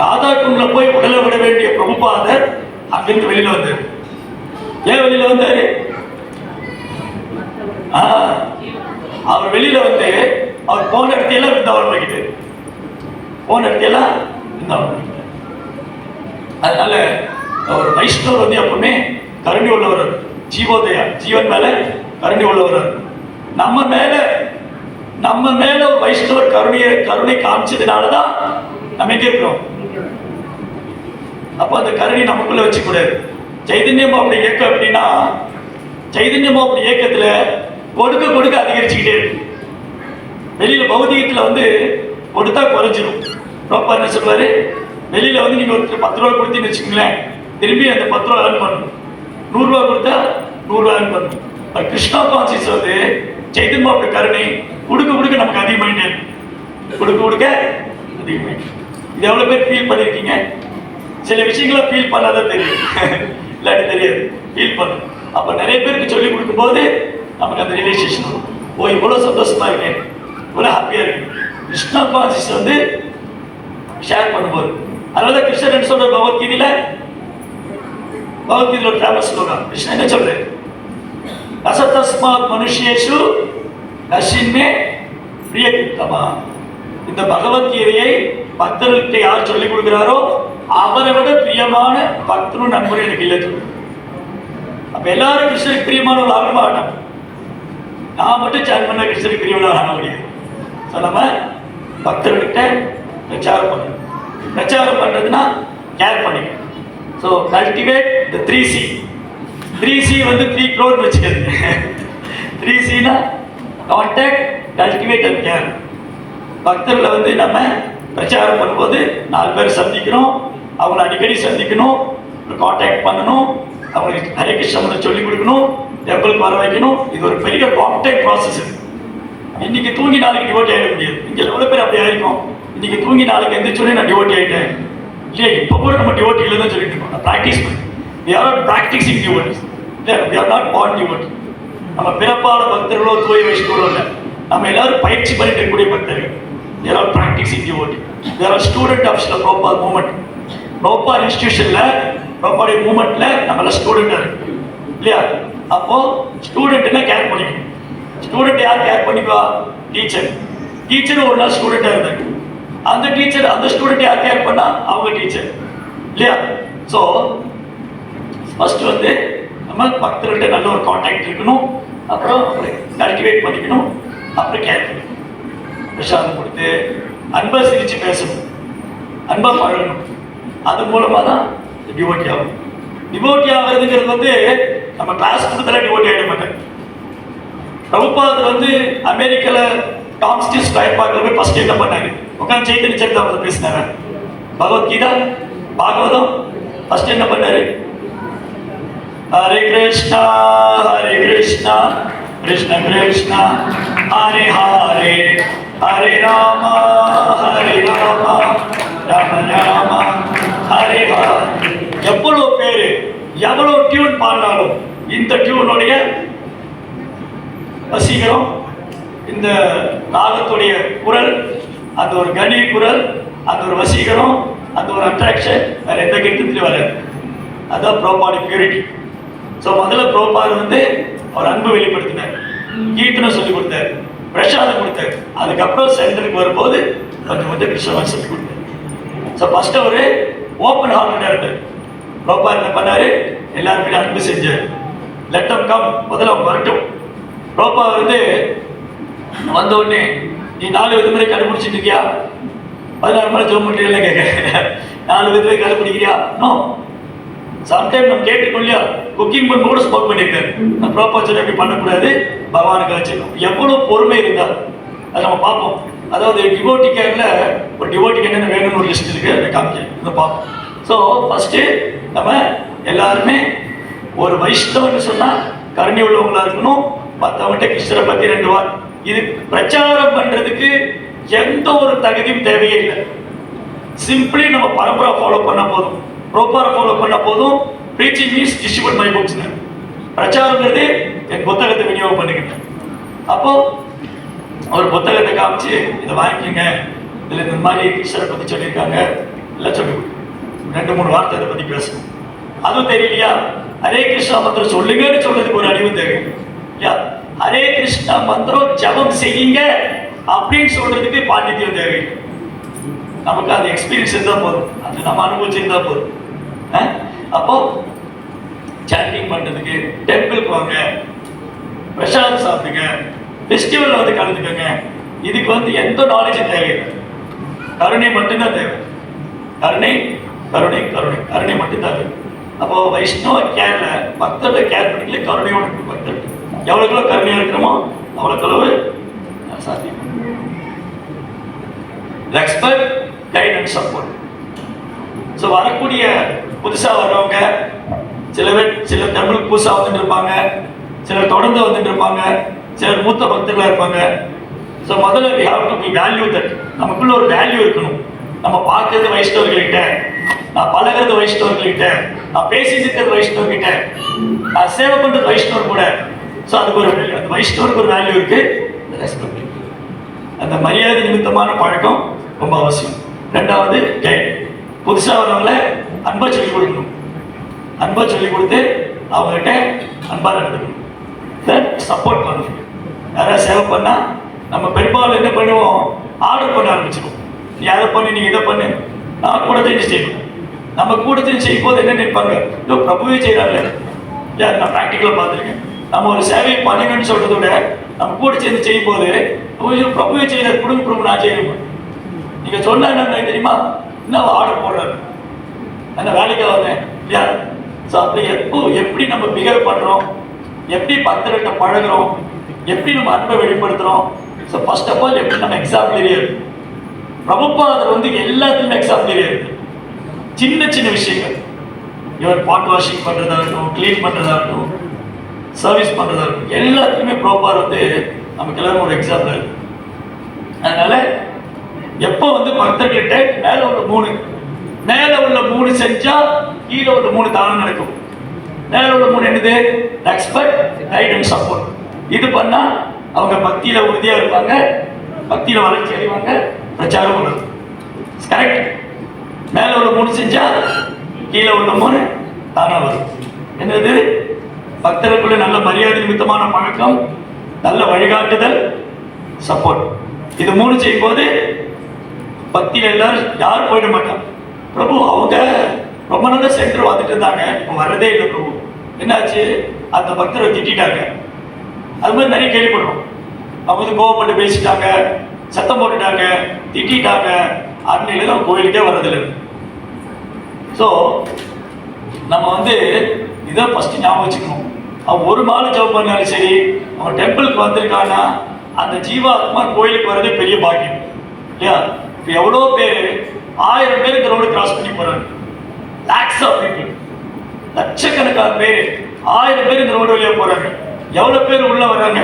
ராதா குண்டில் போய் உடலை விட வேண்டிய பிரபுபாதர் அங்கிருந்து வெளியில வந்தார். ஏன் வெளியில வந்தாரு? அவர் வெளியில வந்து அவர் போன இடத்தையெல்லாம் விருந்தாவனம் பண்ணிட்டாரு, போன இடத்தையெல்லாம் விருந்தாவனம் பண்ணிட்டார். அதனால ஒரு வைஷ்ணவர் வந்து எப்பவுமே கருணை உள்ளவர், ஜீவோதயா, ஜீவன் மேல கருணை உள்ளவர். நம்ம மேல ஒரு வைஷ்ணவர் கருணை காமிச்சதுனாலதான் நம்ம எங்க இருக்கிறோம். அப்ப அந்த கருணை நமக்குள்ள வச்சுக்கூடாது. சைதன்யம் அப்படி இயக்கம் அப்படின்னா, சைதன்யம் அப்படி இயக்கத்துல கொடுக்க அதிகரிச்சுக்கிட்டே இருக்கு. வெளியில பௌதிகத்துல வந்து கொடுத்தா குறைஞ்சிடும். ப்ராப்பர் என்ன சொல்வாரு, வெளியில வந்து நீங்க ஒரு 10 ரூபா கொடுத்தீங்கன்னு வச்சுக்கோங்களேன், திரும்பி அந்த 10 ரூபா ஏர்ன் பண்ணணும். 100 ரூபா கொடுத்தா 100 ரூபா ஏர்ன் பண்ணணும். கிருஷ்ணா கான்சியஸ் வந்து சைதன்யம் அப்படி கருணை கொடுக்க நமக்கு அதிகமாயிட்டே இருக்கு, கொடுக்க அதிகமாயிட்டு. இது எவ்வளவு பேர் ஃபீல் பண்ணிருக்கீங்க? சில விஷயங்களை ஃபீல் பண்ணாதான் தெரியும், இல்லாட்டி தெரியாது, ஃபீல் பண்ணும். அப்ப நிறைய பேருக்கு சொல்லி கொடுக்கும் போது நமக்கு அந்த ரிலேஷன் வரும். ஓ, இவ்வளவு சந்தோஷமா இருக்கேன், இவ்வளவு ஹாப்பியா இருக்கு. கிருஷ்ணா கான்சியஸ் வந்து ஷேர் பண்ணும்போது, அதனால கிருஷ்ணன் சொல்ற பகவத்கீதையில ஒரு ஃபேமஸ் ஸ்லோகம், கிருஷ்ணன் என்ன சொல்றாரு, ரசதஸ்மாத் மனுஷேஷு கஷின்மே பிரியகிருத்தமா. இந்த பகவத்கீதையை பக்தர்களுக்கு யார் சொல்லிக் கொடுக்கிறாரோ அவரை விட பிரியமான பக்தரும் நண்பரும் எனக்கு இல்லை சொல்லு. அப்ப எல்லாரும் கிருஷ்ணருக்கு பிரியமானவர்கள் ஆக மாட்டோம், நான் மட்டும் சேன் பண்ண கிருஷ்ணருக்கு பிரியமானவர்கள் ஆக முடியாது. நம்ம பக்தர்கிட்ட பிரச்சாரம் பண்ணணும். பிரச்சாரம் பண்றதுன்னா கேர் பண்ணிக்கணும். So cultivate the 3C. 3C வந்து 3 crore வச்சுக்கிறது. 3Cனா கான்டாக்ட், கல்டிவேட் அண்ட் கேர். பக்தர்களை வந்து நம்ம பிரச்சாரம் பண்ணும்போது 4 பேர் சந்திக்கணும், அவங்களை அடிக்கடி சந்திக்கணும், கான்டாக்ட் பண்ணணும், அவங்களுக்கு ஹரே கிருஷ்ணா சொல்லிக் கொடுக்கணும், டெம்பிளுக்கு வர வைக்கணும். இது ஒரு பெரிய லாங் டைம் ப்ராசஸ். இன்னைக்கு தூங்கி நாளைக்கு டிவோட்டி ஆகிட முடியாது. இங்கே எவ்வளோ பேர் அப்படி ஆயிருக்கும், இன்னைக்கு தூங்கி நாளைக்கு எந்திரிச்சோடனே நான் டிவோட்டி ஆகிட்டேன் இல்லையா? இப்போ கூட நம்ம டிவோட்டி இல்லை தான் சொல்லிட்டு இருக்கோம். ப்ராக்டிஸ் பண்ணி we are not practicing devotees. We are not born devotees. நம்ம பிறப்பான பக்தர்களோ தூய வைஷ்ணவர்களோ இல்லை, நம்ம எல்லாரும் பயிற்சி பண்ணிட்டு இருக்கக்கூடிய பக்தர்கள். We are all practicing devotees. We are a student of Srila Prabhupada movement. Prabhupada institutionல, Prabhupada movementல நம்மள ஸ்டூடெண்டா இருக்கு இல்லையா? அப்போ ஸ்டூடெண்ட்னா கேர் பண்ணிக்கணும். ஸ்டூடெண்ட் யார் கேர் பண்ணிக்குவா? டீச்சர் ஒரு நாள் ஸ்டூடெண்டா இருந்தாங்க, அந்த டீச்சர் அந்த ஸ்டூடெண்ட் யார் கேர் பண்ணா? அவங்க டீச்சர் இல்லையா? ஸோ ஃபர்ஸ்ட் வந்து நம்ம பக்தர்கிட்ட நல்ல ஒரு கான்டாக்ட் இருக்கணும், அப்புறம் கல்டிவேட் பண்ணிக்கணும், அப்புறம் கேர் பண்ணிக்கணும். பிரசாதம் கொடுத்து அன்பா சிரிச்சு பேசணும், அன்பா பழகணும். அது மூலமா தான் டிவோட்டி ஆகும். டிவோட்டி ஆகிறதுங்கிறது வந்து நம்ம கிளாஸ் கொடுத்தாலே டிவோட்டி ஆகிட மாட்டேன். பிரபுபாதர் வந்து அமெரிக்காவில் டாம்ஸ்டில் ஸ்கொயர் பார்க்கல போய் ஃபர்ஸ்ட் என்ன பண்ணாரு? உட்காந்து சைத்தன்ய சரிதாமிரதம் பேசினாரு. பகவத்கீதா பாகவதம் ஃபர்ஸ்ட் என்ன பண்ணாரு? ஹரே கிருஷ்ணா கிருஷ்ண கிருஷ்ணா ஹரே ஹரே ஹரே ராமா ராம ராம ஹரே ஹரே. எவ்வளவு பேரு எவ்வளவு டியூன் பாடினாலும் இந்த டியூனுடைய வசீகரம், இந்த ராகத்துடைய குரல், அந்த ஒரு கணி குரல், அந்த ஒரு வசீகரம், அந்த ஒரு அட்ராக்ஷன் வேற எந்த கீர்த்தத்திலையும் வராது. அதுதான் பிரபுபாடி பியூரிட்டி. ஸோ முதல்ல பிரபுபாதர் வந்து அவர் அன்பு வெளிப்படுத்தினார், கீர்த்தனம் சொல்லி கொடுத்தார், பிரசாதம் கொடுத்தார். அதுக்கப்புறம் சென்டருக்கு வரும்போது கொஞ்சம் கொஞ்சம் கிருஷ்ணன் சொல்லி கொடுத்தார். ஸோ ஃபர்ஸ்ட் அவர் ஓப்பன் ஹார்ட்டடாக இருந்தார். பிரபுபாதர் என்ன பண்ணாரு? எல்லாருக்கிட்ட அன்பு செஞ்சார். லெட்டம் கம், முதல்ல அவங்க வரட்டும். பிரபுபாதர் வந்து வந்த உடனே நீ 4 விதமுறை கண்டுபிடிச்சிட்டு இருக்கியா? 16 மணி ஜோம் பண்ணுறீங்களா கேட்க, 4 விதமுறை கண்டுபிடிக்கிறியா? நோ. சம்டைம் நம்ம கேட்டுக்கோம் இல்லையா, குக்கிங் பண்ண கூட ஸ்மோக் பண்ணியிருக்காரு. நான் ப்ரோபாச்சர் எப்படி பண்ணக்கூடாது, பகவானுக்கு வச்சுக்கணும். எவ்வளோ பொறுமை இருந்தால் அதை நம்ம பார்ப்போம். அதாவது டிவோட்டி கேரில் ஒரு டிவோட்டிக்கு என்னென்ன வேணும்னு ஒரு லிஸ்ட் இருக்குது, அதை காமிக்கிறேன், இதை பார்ப்போம். ஸோ ஃபஸ்ட்டு நம்ம எல்லாருமே ஒரு வைஷ்ணவன்னு சொன்னால் கருணை உள்ளவங்களா இருக்கணும். மற்றவங்கள்ட்ட கிருஷ்ணரை பற்றி 2 வாரம் இது பிரச்சாரம் பண்ணுறதுக்கு எந்த ஒரு தகுதியும் தேவையே இல்லை. சிம்பிளி நம்ம பரம்பரை ஃபாலோ பண்ண போதும், ப்ரோப்பரை ஃபாலோ பண்ண போதும். Preaching means distribute my books. பிரச்சாரங்கிறது என் புத்தகத்தை விநியோகம் பண்ணிக்கிட்டேன். அப்போ ஒரு புத்தகத்தை காமிச்சு இதை வாங்கிக்கோங்க, இதில் இந்த மாதிரி கிருஷ்ணரை பற்றி சொல்லியிருக்காங்க எல்லாம் சொல்லி 2-3 வார்த்தை அதை பற்றி பேசணும். அதுவும் தெரியலையா, ஹரே கிருஷ்ணா மந்திரம் சொல்லுங்கன்னு சொல்றதுக்கு ஒரு அறிவு தேவை இல்லையா? ஹரே கிருஷ்ணா மந்திரம் ஜபம் செய்யுங்க அப்படின்னு சொல்றதுக்கு பாண்டித்யம் தேவை. நமக்கு அந்த எக்ஸ்பீரியன்ஸ் இருந்தா போதும், அது நம்ம அனுபவிச்சிருந்தா போதும். அப்போ சாண்டிங் பண்றதுக்கு டெம்பிளுக்கு வாங்க, பிரசாதம் சாப்பிடுங்க, ஃபெஸ்டிவல் வந்து கலந்துக்கங்க. இதுக்கு வந்து எந்த நாலேஜும் தேவையில்லை, கருணை மட்டும்தான் தேவை. கருணை கருணை கருணை கருணை மட்டும்தான் தேவை. அப்போ வைஷ்ணவ கேர்ல பக்தர்களை கேர் பண்ணிக்கல, கருணையோட பக்தர் எவ்வளவுக்குள்ள கருணையா இருக்கிறோமோ அவ்வளவுக்களவு சாத்தியம். Respect, guide and support. So வரக்கூடிய புதுசாக வர்றவங்க சிலர் தமிழுக்கு புதுசாக வந்துட்டு இருப்பாங்க, சிலர் தொடர்ந்து வந்துட்டு இருப்பாங்க, சிலர் மூத்த பக்தர்களாக இருப்பாங்க. ஸோ முதல்ல we have to be value that. நமக்குள்ள ஒரு வேல்யூ இருக்கணும். நம்ம பார்க்கறது வைஷ்ணவர்கிட்ட, நான் பழகிறது வைஷ்ணவர்கிட்ட, நான் பேசிட்டு இருக்கிறது வைஷ்ணவர்கிட்ட, நான் சேவை பண்றது வைஷ்ணவர் கூட. ஸோ அதுக்கு ஒரு வேல்யூ, அந்த வைஷ்ணவருக்கு ஒரு வேல்யூ இருக்கு. ரெஸ்பெக்ட், அந்த மரியாதை நிமித்தமான பழக்கம் ரொம்ப அவசியம். 2வது கைட், புதுசாக வரவங்களை அன்பா சொல்லிக் கொடுக்கணும். அன்பா சொல்லிக் கொடுத்து அவங்ககிட்ட அன்பா நடந்துக்கணும். சப்போர்ட் பண்ணணும். யாராவது சேவை பண்ணா நம்ம பெரும்பாலும் என்ன பண்ணுவோம், ஆர்டர் பண்ண ஆரம்பிச்சிடுவோம். நீ அதை பண்ணி, நீ இதை பண்ணு, நான் கூட தெரிஞ்சு செய்யணும். நம்ம கூட தெரிஞ்சு செய்யும் போது என்ன நினைப்பாங்க, இதோ பிரபுவே செய்யறாங்க. நான் ப்ராக்டிக்கலாக பார்த்துருக்கேன். நம்ம ஒரு சேவையை பண்ணுங்கன்னு சொல்றதை விட நம்ம கூட சேர்ந்து செய்யும் போது பிரபுவே செய்யற குடும்ப பிரபு நான் செய்யணும். நீங்க சொன்னா என்ன தெரியுமா, இன்னும் ஆர்டர் போடுறாரு, அந்த வேலைக்கு வந்தேன் இல்லையா? ஸோ அப்படி எப்படி நம்ம பிஹேவ் பண்றோம், எப்படி பக்தர்கிட்ட பழகிறோம், எப்படி நம்ம அன்பை வெளிப்படுத்துறோம். ஸோ ஃபர்ஸ்ட் ஆஃப் ஆல் எப்படி நம்ம எக்ஸாம்பிளரியா இருக்கு. பிரபுபாதர் வந்து எல்லாத்துலையும் எக்ஸாம்பிளரியா இருக்கு. சின்ன சின்ன விஷயங்கள், இவன் பாட் வாஷிங் பண்றதா இருக்கட்டும், கிளீன் பண்றதா இருக்கட்டும், சர்வீஸ் பண்றதா இருக்கட்டும், எல்லாத்துக்குமே பிரபுபாதர் வந்து நமக்கு எல்லாரும் ஒரு எக்ஸாம்பிள் இருக்கு. அதனால எப்போ வந்து பக்தர்கிட்ட மேல உள்ள 3 செஞ்சா கீழே உள்ள 3 தானம் நடக்கும். மேல உள்ள 3 என்னது? Respect, guide and support. இது பண்ணா அவங்க பக்தியில உறுதியா இருப்பாங்க, பக்தியில வளர்ச்சி அடைவாங்க, பிரச்சாரம் வளரும். கரெக்ட். மேல உள்ள 3 செஞ்சா கீழே உள்ள 3 தானா வரும். என்னது? பக்தர்களுக்குள்ள நல்ல மரியாதை நிமித்தமான பழக்கம், நல்ல வழிகாட்டுதல், சப்போர்ட். இது 3 செய்யும் போது பக்தியில எல்லாரும் யாரும் போயிட மாட்டாங்க. பிரபு அவங்க ரொம்ப நல்ல சென்டர் வந்துட்டு இருந்தாங்க, இப்போ வர்றதே இல்லை பிரபு, என்னாச்சு, அந்த பக்தரை திட்டாங்க. அது மாதிரி நிறைய கேள்விப்படுறோம். அவங்க வந்து கோவப்பட்டு பேசிட்டாங்க, சத்தம் போட்டுட்டாங்க, திட்டாங்க, அன்னையில தான் கோயிலுக்கே வர்றதில்லை. ஸோ நம்ம வந்து இதை ஃபர்ஸ்ட் ஞாபகம் வச்சுக்கணும். அவன் ஒரு மாலை ஜெபம் பண்ணாலும் சரி, அவன் டெம்பிளுக்கு வந்திருக்கான்னா அந்த ஜீவாத்மா கோயிலுக்கு வர்றதே பெரிய பாக்கியம் இல்லையா? இப்போ எவ்வளோ பேர் 1000 பேர் இந்த ரோடு கிராஸ் பண்ணி போறாங்க. லேக்ஸ் ஆஃப் பீப்புள், லட்சக்கணக்கான பேர் 1000 பேர் இந்த ரோடு வழியா போறாங்க. எவ்வளவு பேர் உள்ள வர்றாங்க?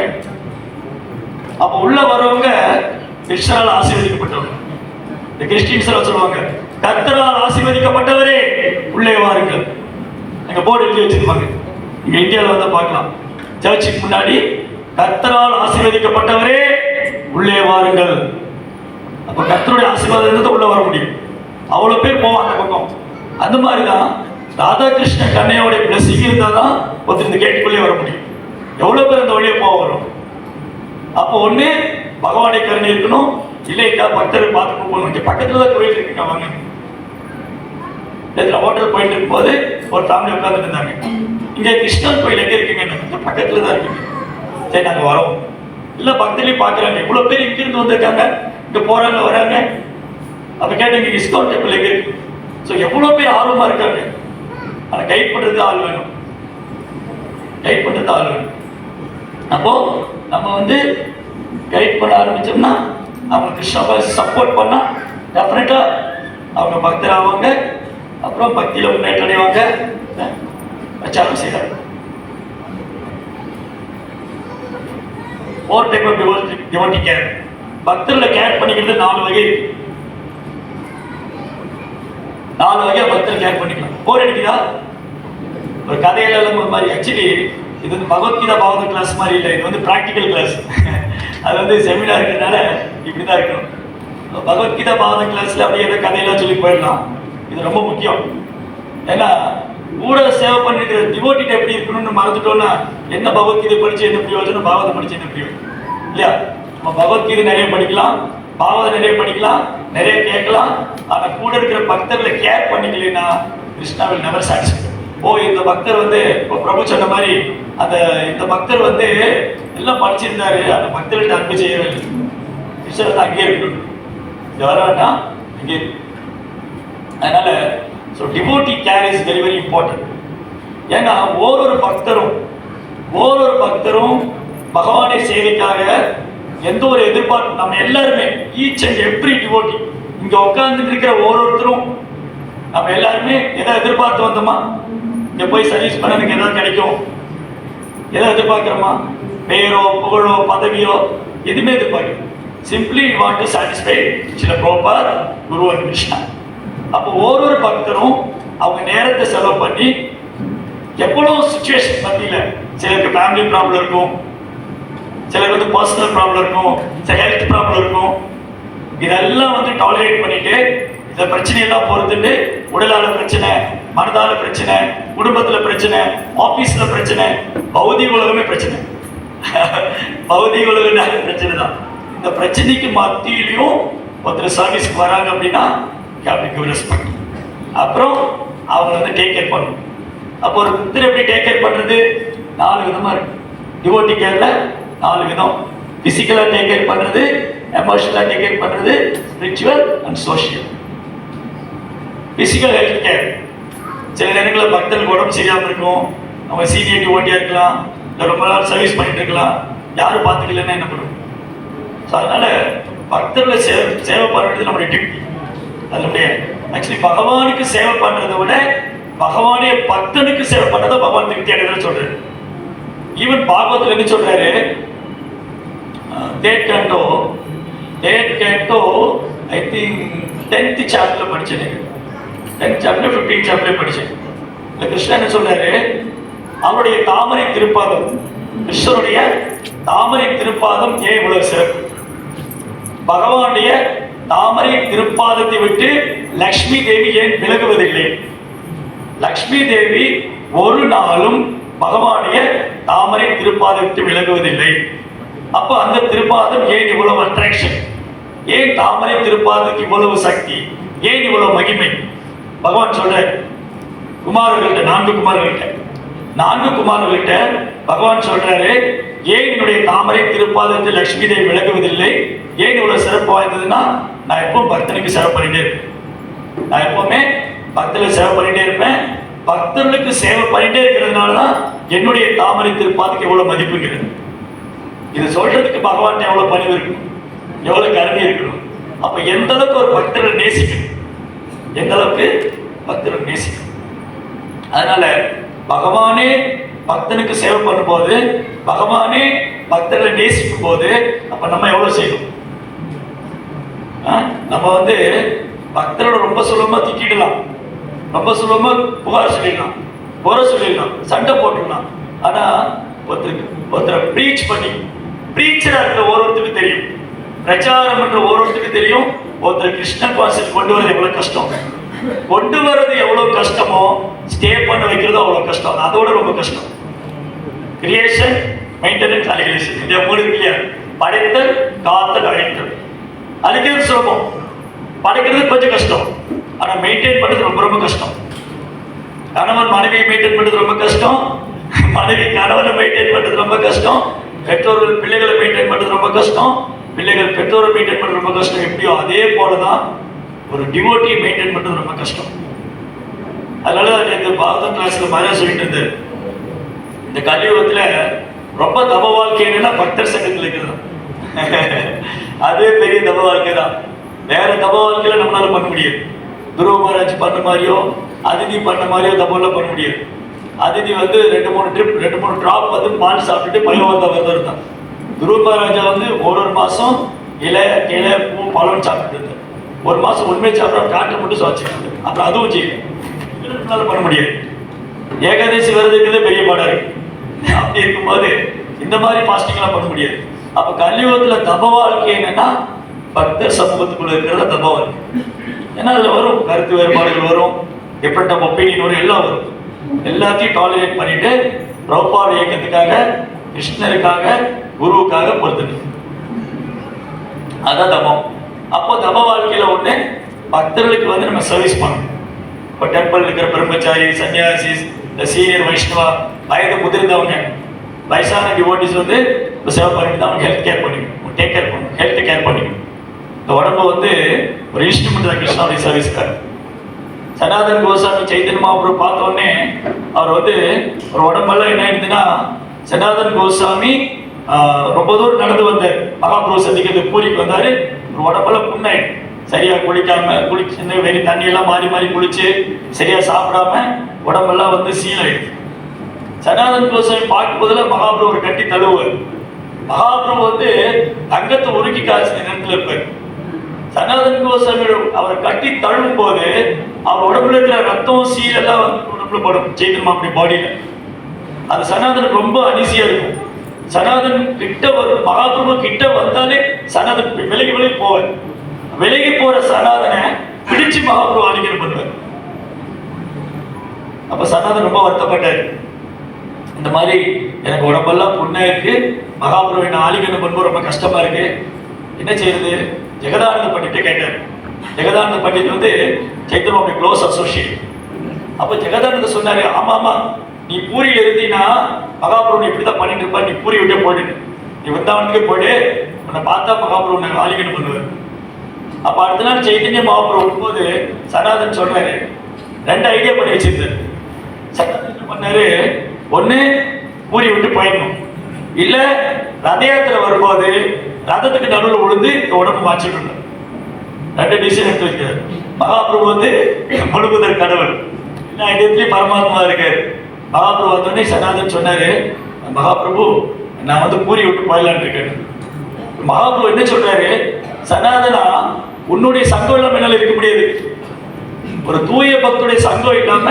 அப்ப உள்ள வரவங்க கிறிஸ்தரால் ஆசீர்வதிக்கப்பட்டவங்க. இந்த கிறிஸ்டியன்ஸ் சொல்லுவாங்க, கர்த்தரால் ஆசீர்வதிக்கப்பட்டவரே உள்ளே வாருங்கள். எங்க போர்டு எழுதி வச்சிருப்பாங்க, இங்க இந்தியாவில் வந்து பார்க்கலாம். சர்ச்சுக்கு முன்னாடி கர்த்தரால் ஆசீர்வதிக்கப்பட்டவரே உள்ளே வாருங்கள். அப்ப கர்த்தருடைய ஆசீர்வாதம் இருந்தால் உள்ள வர முடியும். அவ்வளவு பேர் போவாங்க அந்த பக்கம். அந்த மாதிரிதான் ராதாகிருஷ்ண கண்ணையோட பிளஸிங் இருந்தால் தான் ஒருத்தர் இந்த கேட்டுக்குள்ளே வர முடியும். எவ்வளவு பேர் இந்த வழியை போக வரும்? அப்போ ஒண்ணு பகவானை கருணை இருக்கணும், இல்லைக்கா பக்தரை பார்த்து போகணும். பக்கத்துல தான் கோயில் இருக்குங்க. வாங்க, ஹோட்டல் போயிட்டு இருக்கும்போது ஒரு ஃபேமிலி உட்காந்துட்டு இருந்தாங்க. இங்க கிருஷ்ணன் கோயில் எங்க இருக்குங்க? பக்கத்துல தான் இருக்குங்க. சரி, நாங்க வரோம். இல்ல பக்தர்களையும் பாக்குறாங்க, இவ்வளவு பேர் இங்க இருந்து வந்திருக்காங்க, இங்க போறாங்க வராங்க. அப்ப கேட்டீங்க இஸ்கான் டெம்பிள் எங்க இருக்கு? ஸோ எவ்வளவு பேர் ஆர்வமா இருக்காங்க. ஆனா கைட் பண்றது ஆள் வேணும், கைட் பண்றது ஆள் வேணும். அப்போ நம்ம வந்து கைட் பண்ண ஆரம்பிச்சோம்னா, அவங்க கிருஷ்ணாவை சப்போர்ட் பண்ணா டெஃபினட்டா அவங்க பக்தர் ஆவாங்க. அப்புறம் பக்தியில முன்னேற்றம் அடைவாங்க, பிரச்சாரம் செய்யறாங்க. Four type of devotee care. பக்தர்களை கேர் பண்ணிக்கிறது 4 வகை இருக்கு. 4 வகையா பக்தர் கேர் பண்ணிக்கலாம். போர் அடிக்குதா? ஒரு கதையில ஒரு மாதிரி. ஆக்சுவலி இது வந்து பகவத்கீதா பாவத கிளாஸ் மாதிரி இல்லை, இது வந்து ப்ராக்டிக்கல் கிளாஸ். அது வந்து செமினார் இருக்கிறதுனால இப்படிதான் இருக்கணும். பகவத்கீதா பாவத கிளாஸ்ல அப்படியே ஏதோ கதையெல்லாம் சொல்லி போயிடலாம். இது ரொம்ப முக்கியம். ஏன்னா கூட சேவை பண்ணிருக்கிற டிவோட்டிட்ட எப்படி இருக்கணும்னு மறந்துட்டோம்னா என்ன பகவத்கீதை படிச்சு என்ன பிரயோஜனம், பாவத்தை படிச்சு என்ன பிரயோஜனம் இல்லையா? நம்ம பகவத்கீதை நிறைய படிக்கலாம், பாவத்தை நிறைய படிக்கலாம், நிறைய கேட்கலாம். ஆனா கூட இருக்கிற பக்தர்களை கேர் பண்ணிக்கலைன்னா கிருஷ்ணா வில் நெவர் சாட்டிஸ்ஃபை. ஓ, இந்த பக்தர் வந்து பிரபு சொன்ன மாதிரி அந்த இந்த பக்தர் வந்து எல்லாம் படிச்சிருந்தாரு, அந்த பக்தர்கிட்ட அன்பு செய்யவே இல்லை. கிருஷ்ணர் தான் அங்கேயே இருக்கணும், இது வர வேண்டாம் அங்கே. அதனால so devotee care is very very important. ஏன்னா ஒவ்வொரு பக்தரும் பகவானை சேவைக்காக எந்த ஒரு எதிர்பார்ப்பு, நம்ம எல்லாருமே ஈச் அண்ட் எவ்ரி டிவோட்டி இங்க உட்கார்ந்துட்டு இருக்கிற ஒவ்வொருத்தரும் நம்ம எல்லாருமே எதை எதிர்பார்த்து வந்தோமா? இங்க போய் சர்வீஸ் பண்ண எனக்கு எதாவது கிடைக்கும், எதை எதிர்பார்க்கிறோமா? பெயரோ புகழோ பதவியோ எதுவுமே எதிர்பார்க்கணும். சிம்பிளி வாண்ட் டு சாட்டிஸ்ஃபை சில ப்ராப்பர் குரு அண்ட் கிருஷ்ணா. அப்போ ஒவ்வொரு பக்தரும் அவங்க நேரத்தை செலவு பண்ணி எவ்வளவு சிச்சுவேஷன் மத்தியில, சிலருக்கு ஃபேமிலி ப்ராப்ளம் இருக்கும், சிலருக்கு வந்து பர்சனல் ப்ராப்ளம் இருக்கும், சில ஹெல்த் ப்ராப்ளம் இருக்கும். இதெல்லாம் வந்து டாலரேட் பண்ணிட்டு இந்த பிரச்சனையெல்லாம் பொறுத்துட்டு உடலால பிரச்சனை, மனதால பிரச்சனை, குடும்பத்துல பிரச்சனை, ஆபீஸ்ல பிரச்சனை, பௌதிக உலகமே பிரச்சனை. பௌதிக உலகம் பிரச்சனை தான். இந்த பிரச்சனைக்கு மத்தியிலையும் ஒருத்தர் சர்வீஸ்க்கு வராங்க அப்படின்னா ரெஸ்பெக்ட். அப்புறம் அவங்க வந்து டேக் கேர் பண்ணணும். அப்போ ஒரு புத்தர் எப்படி டேக் கேர் பண்றது? 4 விதமா இருக்கு. டிவோட்டி கேர்ல 4 விதம். பிசிக்கலா டேக் கேர் பண்றது, எமோஷனலா டேக் கேர் பண்றது, spiritual and social. Physical health care, சில நேரங்களில் பக்தர்களுக்கு உடம்பு சரியாம இருக்கும், அவங்க சீனியர் டிவோட்டியா இருக்கலாம், இல்லை ரொம்ப நாள் சர்வீஸ் பண்ணிட்டு இருக்கலாம், யாரும் பார்த்துக்கலன்னா என்ன பண்ணுவோம்? ஸோ அதனால பக்தர்களை சேவை பண்ணுறது நம்மளுடைய டியூட்டி. அதனுடைய ஆக்சுவலி பகவானுக்கு சேவை பண்றதை விட பகவானே பக்தனுக்கு சேவை பண்ணதை பகவான் திருப்தி அடைதல் சொல்றாரு. ஈவன் பாகவத்தில் என்ன சொல்றாரு? That canto I think 10th சாப்டர்ல படிச்சேன், 10th சாப்டர் 15th சாப்டர் படிச்சேன். இந்த கிருஷ்ணன் என்ன சொல்றாரு? அவருடைய தாமரை திருப்பாதம், கிருஷ்ணருடைய தாமரை திருப்பாதம் ஏன் இவ்வளவு சிறப்பு? பகவானுடைய தாமரை திருப்பாதத்தை விட்டு லக்ஷ்மி தேவி ஏன் விலகுவதில்லை? லக்ஷ்மி தேவி ஒரு நாளும் பகவானுடைய தாமரை திருப்பாதத்தை விட்டு விலகுவதில்லை. அப்ப அந்த திருப்பாதம் ஏன் இவ்வளவு அட்ராக்ஷன்? ஏன் தாமரை திருப்பாதத்துக்கு இவ்வளவு சக்தி? ஏன் இவ்வளவு மகிமை? பகவான் சொல்ற குமாரர்கள்ட்ட, 4 குமாரர்கள்ட்ட பகவான் சொல்றாரு, ஏன் என்னுடைய தாமரை திருப்பாதத்தில் லட்சுமி தேவி விலகுவதில்லை? ஏன் இவ்வளவு சிறப்பு வாய்ந்ததுன்னா, நான் எப்பவும் பக்தனுக்கு சேவை பண்ணிட்டே இருப்பேன். நான் எப்பவுமே பக்தனுக்கு சேவை பண்ணிட்டே இருப்பேன். பக்தர்களுக்கு சேவை பண்ணிட்டே இருக்கிறதுனால தான் என்னுடைய தாமரை திருப்பாதுக்கு எவ்வளவு மதிப்புங்கிறது. இது சொல்றதுக்கு பகவான் எவ்வளவு பணிவு இருக்கணும், எவ்வளவு கருணை இருக்கணும். அப்ப எந்த அளவுக்கு ஒரு பக்தரை நேசிக்கணும், எந்த அளவுக்கு பக்தரை நேசிக்கணும். அதனால பகவானே பக்தனுக்கு சேவை பண்ணும்போது, பகவானே பக்தர்களை நேசிக்கும் போது, அப்ப நம்ம எவ்வளவு செய்யணும்? நம்ம வந்து பக்தரோட ரொம்ப சுலபமா திட்டிடலாம், ரொம்ப சுலபமா புகார் சொல்லிடலாம், குறை சொல்லிடலாம், சண்டை போட்டுடலாம். ஆனா ஒருத்தரை ப்ரீச் பண்ணி, ப்ரீச்சரா இருக்கிற ஒருவருக்கு தெரியும், பிரச்சாரம் பண்ற ஒருவருக்கு தெரியும், ஒருத்தர் கிருஷ்ண கான்செப்ட் கொண்டு வரது எவ்வளவு கஷ்டம், கொண்டு வர்றது எவ்வளவு கஷ்டமோ ஸ்டே பண்ண வைக்கிறது அவ்வளவு கஷ்டம். அதோட ரொம்ப கஷ்டம். கிரியேஷன், மெயின்டெனன்ஸ், அலிகேஷன், இந்த மூணு இல்லையா? படைத்தல், காத்தல், அழித்தல். அழிக்கிறது சுலபம், படைக்கிறது கொஞ்சம் கஷ்டம். ஆனா மெயின்டைன் பண்றது ரொம்ப ரொம்ப கஷ்டம். கணவன் மனைவியை மெயின்டைன் பண்றது ரொம்ப கஷ்டம், மனைவி கணவனை மெயின்டைன் பண்றது ரொம்ப கஷ்டம், பெற்றோர்கள் பிள்ளைகளை மெயின்டைன் பண்றது ரொம்ப கஷ்டம், பிள்ளைகள் பெற்றோரை மெயின்டைன் பண்றது ரொம்ப கஷ்டம். எப்படியோ அதே போலதான் ஒரு டிவோட்டியை மெயின்டைன் பண்றது ரொம்ப கஷ்டம். அதனால இந்த பாரதம் கிளாஸ்ல மாதிரியா சொல்லிட்டு இருந்தது, இந்த கலியுகத்துல ரொம்ப தப வாழ்க்கை என்னன்னா பக்தர் சங்கத்தில் இருக்கிறது. அதே பெரிய தப வாழ்க்கை தான். வேற தப வாழ்க்கையில நம்மளால பண்ண முடியாது. துருவ மகாராஜ் பண்ண மாதிரியோ, அதிதி பண்ண மாதிரியோ தபெல்லாம் பண்ண முடியாது. அதிதி வந்து 2-3 டிராப் வந்து பால் சாப்பிட்டுட்டு பயோவந்த விரதம் தான். துருவ மகாராஜா வந்து ஒரு மாசம் இலை கிளை பூ பழம் சாப்பிட்டு இருந்தார். ஒரு மாசம் உண்மை சாப்பிட காட்டை மட்டும் சுவாச்சிட்டு, அப்புறம் அதுவும் செய்யும். நம்மளால பண்ண முடியாது. ஏகாதசி விரதத்துக்கு பெரிய பாடா இருக்கு. அப்படி இருக்கும்போது இந்த மாதிரி ஃபாஸ்டிங் எல்லாம் பண்ண முடியாது. அப்ப கலியுகத்துல தப வாழ்க்கை என்னன்னா பக்தர் சமூகத்துக்குள்ள இருக்கிறத தப வாழ்க்கை. ஏன்னா அதுல வரும் கருத்து வேறுபாடுகள் வரும், டிஃப்ரெண்ட் ஆஃப் ஒப்பீனியன் வரும், எல்லாம் வரும். எல்லாத்தையும் டாலரேட் பண்ணிட்டு பிரபுபாத இயக்கத்துக்காக, கிருஷ்ணருக்காக, குருவுக்காக பொறுத்துட்டு, அதான் தபம். அப்போ தப வாழ்க்கையில ஒண்ணு பக்தர்களுக்கு வந்து நம்ம சர்வீஸ் பண்ணணும். இப்போ டெம்பிள் இருக்கிற பிரம்மச்சாரி, சன்னியாசி, சீனியர் வைஷ்ணவா, வயது முதிர்ந்தவங்க, வயசான டிவோட்டிஸ் வந்து சேவை பண்ணிட்டு தான் அவங்க ஹெல்த் கேர் பண்ணிக்கணும், டேக் கேர் பண்ணணும், ஹெல்த் கேர் பண்ணிக்கணும். இந்த உடம்பு வந்து ஒரு இன்ஸ்ட்ருமெண்ட் தான் கிருஷ்ணாவுடைய சர்வீஸ்க்காக. சனாதன் கோசாமி சைத்தன்ய மகாபிரபு பார்த்த உடனே அவர் வந்து ஒரு உடம்பெல்லாம் என்ன ஆயிடுதுன்னா, சனாதன் கோசாமி ரொம்ப தூரம் நடந்து வந்தார், மகாபிரபு சந்திக்கிறதுக்கு பூரிக்கு வந்தாரு. ஒரு உடம்பெல்லாம் புண்ணாயிடும், சரியா குளிக்காம, குளிச்சு வெறி தண்ணியெல்லாம் மாறி மாறி குளிச்சு சரியா சாப்பிடாம உடம்பெல்லாம் வந்து சீலாயிடுது. சனாதன் கோசாமி பார்க்கும் போதுல மகாபிரபு ஒரு கட்டி தழுவுவார். மகாபிரபு வந்து தங்கத்தை உருக்கி காய்ச்சின நேரத்தில் இருப்பார். சனாதன் கோசாமி அவரை கட்டி தழுவும் போது அவர் உடம்புல இருக்கிற ரத்தம் சீலெல்லாம் வந்து உடம்புல படும், சைத்தன்ய அப்படி பாடியில. அது சனாதனுக்கு ரொம்ப அனீசியா இருக்கும். சனாதன் கிட்ட வரும், மகாபிரபு கிட்ட வந்தாலே சனாதன் விலகி விலகி போவார். விலகி போற சனாதனை பிடிச்சு மகாபிரபு ஆலிங்கனம் பண்ணுவார். அப்ப சனாதன் ரொம்ப வருத்தப்பட்டார். இந்த மாதிரி எனக்கு உடம்பெல்லாம் புண்ணா இருக்கு, மகாபிரபு என்ன ஆலிங்கனம் பண்ணும்போது ரொம்ப கஷ்டமா இருக்கு, என்ன செய்யறது? ஜெகதானந்த பண்டிட்டு கேட்டார். ஜெகதானந்த பண்டிட் வந்து சைத்தன்ய க்ளோஸ் அசோசியேட். அப்ப ஜெகதானந்த சொன்னாரு, ஆமா ஆமா நீ பூரியில இருந்தீங்கன்னா மகாபிரபு இப்படிதான் பண்ணிட்டு இருப்பா, நீ பூரி விட்டே போயிட்டு நீ வந்தாவனுக்கே போயிட்டு உன்னை பார்த்தா மகாபிரபு ஆலிங்கனம் பண்ணுவார். அப்ப அடுத்த நாள் சைத்தன்ய மகாபிரபு போது சனாதன் சொல்றாரு, 2 ஐடியா பண்ணி வச்சிருந்தாரு. சனாதன் என்ன பண்ணாரு, ஒண்ணு பூரி விட்டு போயிடணும், இல்ல ரத யாத்திரை வரும்போது ரதத்துக்கு நடுவில் விழுந்து உடம்பு மாற்றிட்டு 2 டிசிஷன் எடுத்து வைக்கிறார். மகாபிரபு வந்து முழுமுதற் கடவுள், எல்லா இடத்துலயும் பரமாத்மா இருக்காரு. மகாபிரபு வந்தோடனே சனாதன் சொன்னாரு, மகாபிரபு நான் வந்து பூரி விட்டு போயிடலான்னு இருக்கேன். மகாபிரபு என்ன சொல்றாரு, சனாதனா உன்னுடைய சங்கம் இல்லாம என்னால இருக்க முடியாது, ஒரு தூய பக்துடைய சங்கம் இல்லாம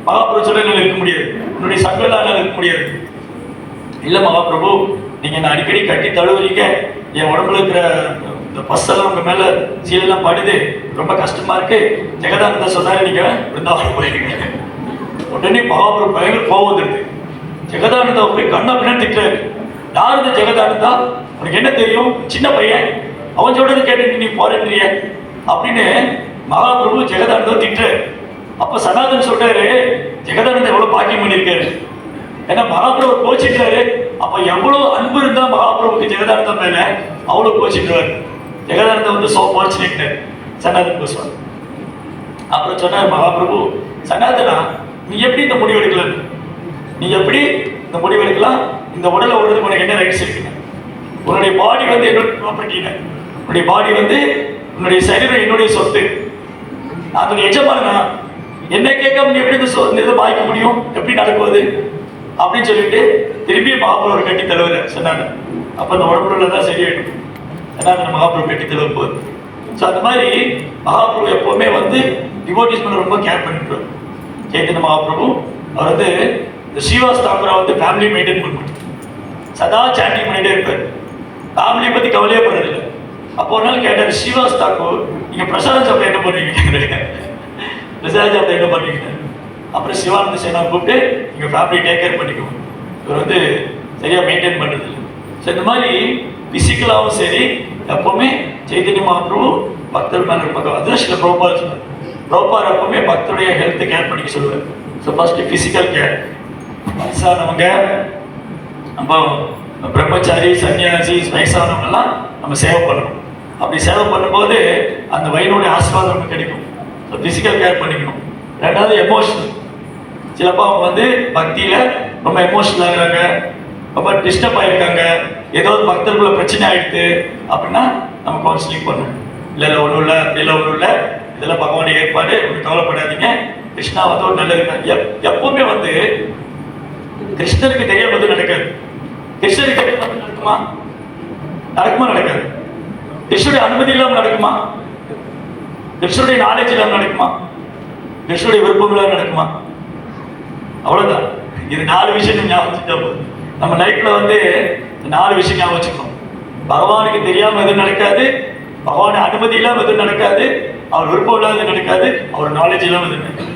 மகாபிரபு சொல்ல என்னால இருக்க முடியாது, உன்னுடைய சங்கம் இல்லாம இருக்க முடியாது. இல்ல மகாபிரபு நீங்க என்ன அடிக்கடி கட்டி தழுவுறீங்க, என் உடம்புல இருக்கிற இந்த பஸ்ஸெல்லாம் உங்க மேல சீலெல்லாம் படுது, ரொம்ப கஷ்டமா இருக்கு. ஜெகதானந்தா சொன்னாரு நீங்க பிருந்தாவனம் போயிருக்கீங்க. உடனே மகாபிரபு பயங்கர கோவம் வந்துடுது. ஜெகதானந்தா போய் கண்ணா பின்னாடி திட்டுறாரு. யார் இந்த ஜெகதானந்தா, உனக்கு என்ன தெரியும், சின்ன பையன், அவன் சொல்றது கேட்டு நீ போறேன்றிய அப்படின்னு மகாபிரபு ஜெகதானந்தா திட்டுறாரு. அப்ப சனாதன் சொல்றாரு, ஜெகதானந்தா எவ்வளவு பாக்கியம் பண்ணியிருக்காரு, ஏன்னா மகாபிரபு கோச்சிட்டாரு. அப்ப எவ்வளவு அன்பு இருந்தா மகாபிரபுக்கு ஜெகதானந்தா மேல அவ்வளவு கோச்சிட்டுவாரு. ஜெகதானந்தா வந்து சோ ஃபார்ச்சுனேட் சனாதன் கோஸ்வாமி. அப்புறம் சொன்னார் மகாபிரபு, சனாதனா நீ எப்படி இந்த முடிவு எடுக்கலாம்? நீ எப்படி இந்த முடிவு எடுக்கலாம்? இந்த உடலை விடுறதுக்கு உனக்கு என்ன ரைட்ஸ் இருக்குங்க? உன்னுடைய பாடி வந்து என்னோட ப்ராப்பர்ட்டிங்க. உன்னுடைய பாடி வந்து உன்னுடைய சரீரம் என்னுடைய சொத்து. அதோட எஜமானா என்ன கேட்காம நீ எப்படி இந்த இதை வாய்க்க முடியும்? எப்படி நடக்குவது அப்படின்னு சொல்லிட்டு திருப்பி மகாபுரம் ஒரு கட்டி தழுவுற சொன்னாங்க. அப்போ அந்த உடம்புல தான் சரியாயிடும். ஏன்னா அந்த மகாபுரம் கட்டி தழுவ போகுது. ஸோ அந்த மாதிரி மகாபிரபு எப்பவுமே வந்து டிவோட்டிஸ் மேல ரொம்ப கேர் பண்ணிட்டு சைத்தன்ய மகாபிரபு அவர் வந்து இந்த ஸ்ரீவாஸ் தாக்கூரா வந்து ஃபேமிலி மெயின்டைன் பண்ணுவார். சதா சாண்டிங் பண்ணிட்டே இருப்பார். ஃபேமிலியை பற்றி கவலையே படுறதில்லை. அப்போ ஒரு நாள் கேட்டார், ஸ்ரீவாஸ் தாக்கூர் நீங்கள் பிரசாதம் சாப்பிட என்ன பண்ணுவீங்க? பிரசாதம் சாப்பிட என்ன பண்ணுவீங்க? அப்புறம் சிவானந்த சேனா கூப்பிட்டு நீங்கள் ஃபேமிலி டேக் கேர் பண்ணிக்கணும். இவர் வந்து சரியாக மெயின்டைன் பண்ணுறது இல்லை. ஸோ இந்த மாதிரி ஃபிசிக்கலாகவும் சரி எப்பவுமே சைத்தன்ய மகாபிரபு பக்தர் மேலே இருப்பாங்க. அதுதான் சில பிரபுபால் சொன்னார். பிரபுபால் எப்பவுமே பக்தருடைய ஹெல்த்தை கேர் பண்ணிக்க சொல்லுவார். So first physical care. வயசானவங்க, நம்ம பிரம்மச்சாரி, சன்னியாசி, வயசானவங்கெல்லாம் நம்ம சேவை பண்ணணும். அப்படி சேவை பண்ணும்போது அந்த வயனுடைய ஆசீர்வாதம் நமக்கு கிடைக்கும். ஸோ ஃபிசிக்கல் கேர் பண்ணிக்கணும். ரெண்டாவது எமோஷனல். சிலப்போ அவங்க வந்து பக்தியில் ரொம்ப எமோஷனல் ஆகுறாங்க, ரொம்ப டிஸ்டர்ப் ஆகிருக்காங்க, ஏதோ ஒரு பக்தர்களுக்குள்ள பிரச்சனை ஆகிடுது அப்படின்னா நம்ம கவுன்சிலிங் பண்ணணும். இல்லை இல்லை ஒன்றும் இல்லை, அப்படிலாம் ஒன்றும் இல்லை, இதெல்லாம் பகவானுடைய ஏற்பாடு, ஒன்றும் கவலைப்படாதீங்க, கிருஷ்ணா வந்து ஒரு நல்லது. எப்பவுமே வந்து கிருஷ்ணருக்கு தெரியாம வந்து நடக்காது. கிருஷ்ணருக்கு தெரியாம நடக்குமா? நடக்குமா? நடக்காது. கிருஷ்ணருடைய அனுமதி இல்லாமல் நடக்குமா? கிருஷ்ணருடைய நாலேஜ் இல்லாமல் நடக்குமா? கிருஷ்ணருடைய விருப்பம் இல்லாமல் நடக்குமா? அவ்வளவுதான். இது 4 விஷயம் ஞாபகம் வச்சுட்டா போதும். நம்ம லைஃப்ல வந்து 4 விஷயம் ஞாபகம் வச்சுக்கணும். பகவானுக்கு தெரியாம எதுவும் நடக்காது, பகவான் அனுமதி இல்லாம எதுவும் நடக்காது, அவர் விருப்பம் இல்லாத நடக்காது, அவர் நாலேஜ் இல்லாம எதுவும் நடக்காது.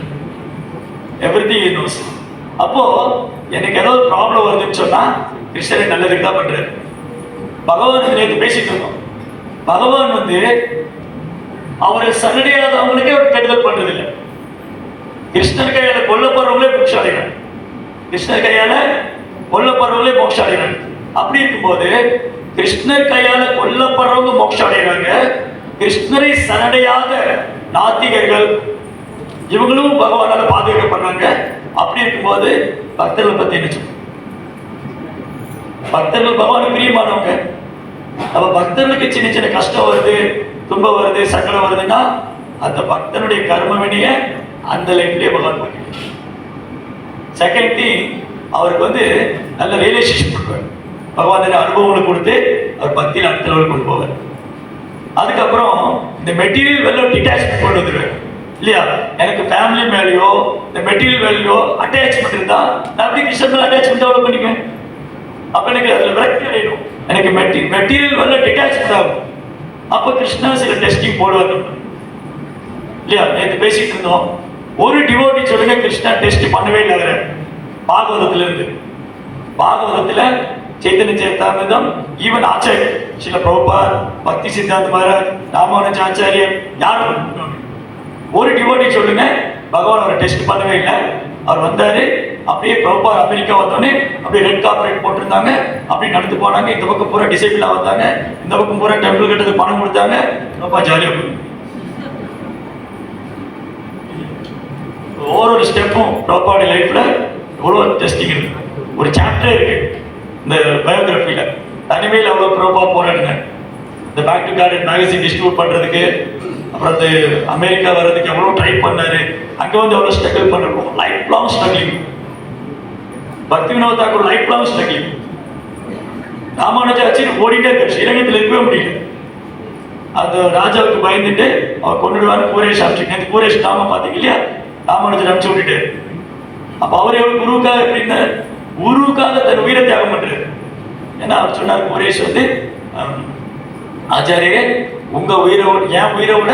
Everything he knows. அப்போ எனக்கு ஏதாவது ப்ராப்ளம் வருதுன்னு சொன்னா கிருஷ்ணரை நல்லதுக்கு தான் பண்றாரு. பகவான் நேற்று பேசிட்டு இருந்தோம். பகவான் வந்து அவரை சரடியாதவங்களுக்கே ஒரு கெடுதல் பண்றது இல்லை. கிருஷ்ணர் கையால கொல்லப்படுறவங்களே மோட்சம் அடைகிறாங்க. கிருஷ்ணர் கையால கொல்லப்படுறவங்களே மோட்சம் அடைகிறாங்க. அப்படி இருக்கும்போது கிருஷ்ணர் கையால கொல்லப்படுறவங்க மோட்சம் அடைகிறாங்க. கிருஷ்ணரை சரடையாத நாத்திகர்கள் இவங்களும் பகவானால பாதுகாக்கப்படுறாங்க. அப்படி இருக்கும்போது பக்தர்கள் பத்தி என்ன சொல்லுங்க? பக்தர்கள் பகவானுக்கு பிரியமானவங்க. அப்ப பக்தர்களுக்கு சின்ன சின்ன கஷ்டம் வருது, துன்பம் வருது, சங்கடம் வருதுன்னா அந்த பக்தனுடைய கர்ம வினைய அந்த லைஃப்லயே பகவான் பண்ணிடுவார். செகண்ட் திங், அவருக்கு வந்து நல்ல ரியலைசேஷன் பண்ணுவார். பகவான் அனுபவங்களை கொடுத்து அவர் பக்தியில் அடுத்த லெவலுக்கு கொண்டு போவார். அதுக்கப்புறம் இந்த மெட்டீரியல் வேல்யூ டிட்டாச்மெண்ட் கொண்டு வந்துடுவார் இல்லையா? எனக்கு ஃபேமிலி மேலேயோ இந்த மெட்டீரியல் வேல்யூ அட்டாச்மெண்ட் இருந்தா நான் அப்படி கிருஷ்ணன் மேலே அட்டாச்மெண்ட் டெவலப் பண்ணிக்குவேன். அப்போ எனக்கு அதில் விரக்தி அடையணும். எனக்கு மெட்டீரியல் வேல்யூ டிட்டாச்மெண்ட் ஆகும். அப்போ கிருஷ்ணா சில டெஸ்டிங் போடுவார் இல்லையா? நேற்று பேசிட்டு இருந்தோம். ஒரு டிவோட்டி சொல்லுங்க கிருஷ்ணா டெஸ்ட் பண்ணவே இல்லை. அவரை பாகவதத்துல இருந்து பாகவதத்துல சைத்தன்ய சரிதாமிர்தம், ஈவன் ஆச்சாரியர் சில பிரபுபாத், பக்தி சித்தாந்த மகாராஜ், ராமானுஜ ஆச்சாரியர், யாரும் ஒரு டிவோட்டி சொல்லுங்க பகவான் அவரை டெஸ்ட் பண்ணவே இல்லை. அவர் வந்தாரு, அப்படியே பிரபுபாத் அமெரிக்கா வந்தோடனே அப்படியே ரெட் கார்பரேட் போட்டிருந்தாங்க, அப்படி நடந்து போனாங்க. இந்த பக்கம் பூரா டிசைபிளா வந்தாங்க, இந்த பக்கம் பூரா டெம்பிள் கட்டுறதுக்கு பணம் கொடுத்தாங்க. ரொம்ப ஜாலியா போய் ஒவ்வொரு ஸ்டெப்பும் பிரபுபாட் லைஃப்ல எவ்வளோ டெஸ்டிங் இருக்கு. ஒரு சாப்டர் இருக்கு இந்த பயோகிராஃபியில. தனிமையில் எவ்வளோ பிரபுபாட் போராடினாங்க இந்த back to Godhead magazine distribute பண்றதுக்கு. அப்புறம் அந்த அமெரிக்கா வர்றதுக்கு எவ்வளோ ட்ரை பண்ணாரு. அங்கே வந்து எவ்வளோ ஸ்ட்ரகிள் பண்ணிருக்கோம். Life long struggling. Bhakti Vinod Thakur life long struggling. Ramanuja ஆச்சாரியர் ஓடிட்டே இருக்காரு, ஸ்ரீரங்கத்தில் இருக்கவே முடியல. அந்த ராஜாவுக்கு பயந்துட்டு அவர் கொண்டுடுவாரு. கூரேஷ் அனுப்பிச்சு, கூரேஷ் நாம பார்த்தீங்க இல்லையா? ராமானுஜர் அனுப்பிச்சு விட்டுட்டு, அப்ப அவர் எவ்வளவு குருவுக்காக எப்படின்னா குருவுக்காக தன் உயிரை தியாகம் பண்றாரு. ஏன்னா அவர் சொன்னார், கூரேஷ் வந்து ஆச்சாரியே உங்க உயிரை என் உயிரை விட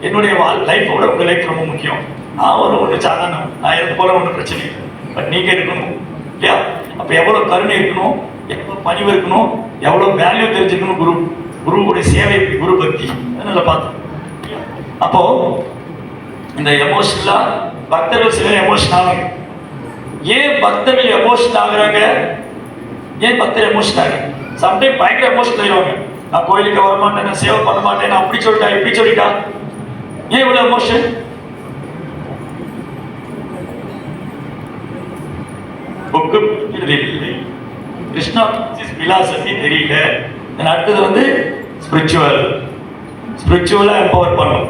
என்னுடைய லைஃபோட உங்க லைஃப் ரொம்ப முக்கியம். நான் ஒன்று சாதாரணம், நான் இறந்து போல ஒன்றும் பிரச்சனை இல்லை, பட் நீங்க இருக்கணும் இல்லையா? அப்ப எவ்வளவு கருணை இருக்கணும், எவ்வளவு பணிவு இருக்கணும், எவ்வளவு வேல்யூ தெரிஞ்சுக்கணும். குருவுடைய சேவை, குரு பக்தி நல்லா பார்த்தோம். அப்போ இந்த எமோஷனலா பக்தர்கள் சிலர் எமோஷன் ஆவாங்க. ஏன் பக்தர்கள் எமோஷன் ஆகுறாங்க? ஏன் பக்தர் எமோஷன் ஆகுறாங்க? சம்டைம் பயங்கர எமோஷன் ஆயிடுவாங்க. நான் கோயிலுக்கு வர மாட்டேன், நான் சேவை பண்ண மாட்டேன், நான் அப்படி சொல்லிட்டா இப்படி சொல்லிட்டா. ஏன் இவ்வளவு எமோஷன்? புக்கு இல்லை, கிருஷ்ணா பிலாசபி தெரியல. அடுத்தது வந்து ஸ்பிரிச்சுவலாக எம்பவர் பண்ணணும்,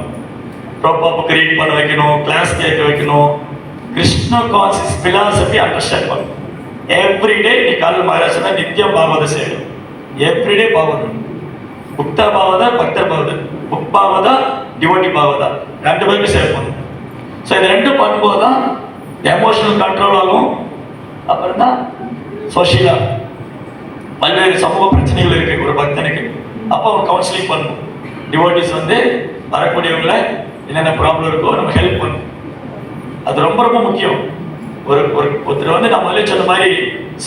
ப்ராப்பர் புக் ரீட் பண்ண வைக்கணும், கிளாஸ் கேட்க வைக்கணும், கிருஷ்ண கான்சியஸ் பிலாசபி அண்டர்ஸ்டாண்ட் பண்ணணும். எவ்ரிடே நீ காலையில் மகாராஷ்டிரா நித்தியம் பாகவத செய்யணும். எவ்ரிடே பாகவதம், புக்தா பாவதா பக்தர் பாவதா, புக் பாவதா டிவோட்டி பாவதா, ரெண்டு பேருக்கு சேவ் பண்ணணும். ஸோ இது ரெண்டும் பண்ணும்போது தான் எமோஷனல் கண்ட்ரோல் ஆகும். அப்புறம் தான் சோஷியலாக பல்வேறு சமூக பிரச்சனைகள் இருக்கு ஒரு பக்தனுக்கு, அப்போ அவங்க கவுன்சிலிங் பண்ணணும். டிவோட்டிஸ் வந்து வரக்கூடியவங்களை என்னென்ன ப்ராப்ளம் இருக்கோ நம்ம ஹெல்ப் பண்ணணும். அது ரொம்ப ரொம்ப முக்கியம். ஒருத்தர் வந்து நம்ம சொன்ன மாதிரி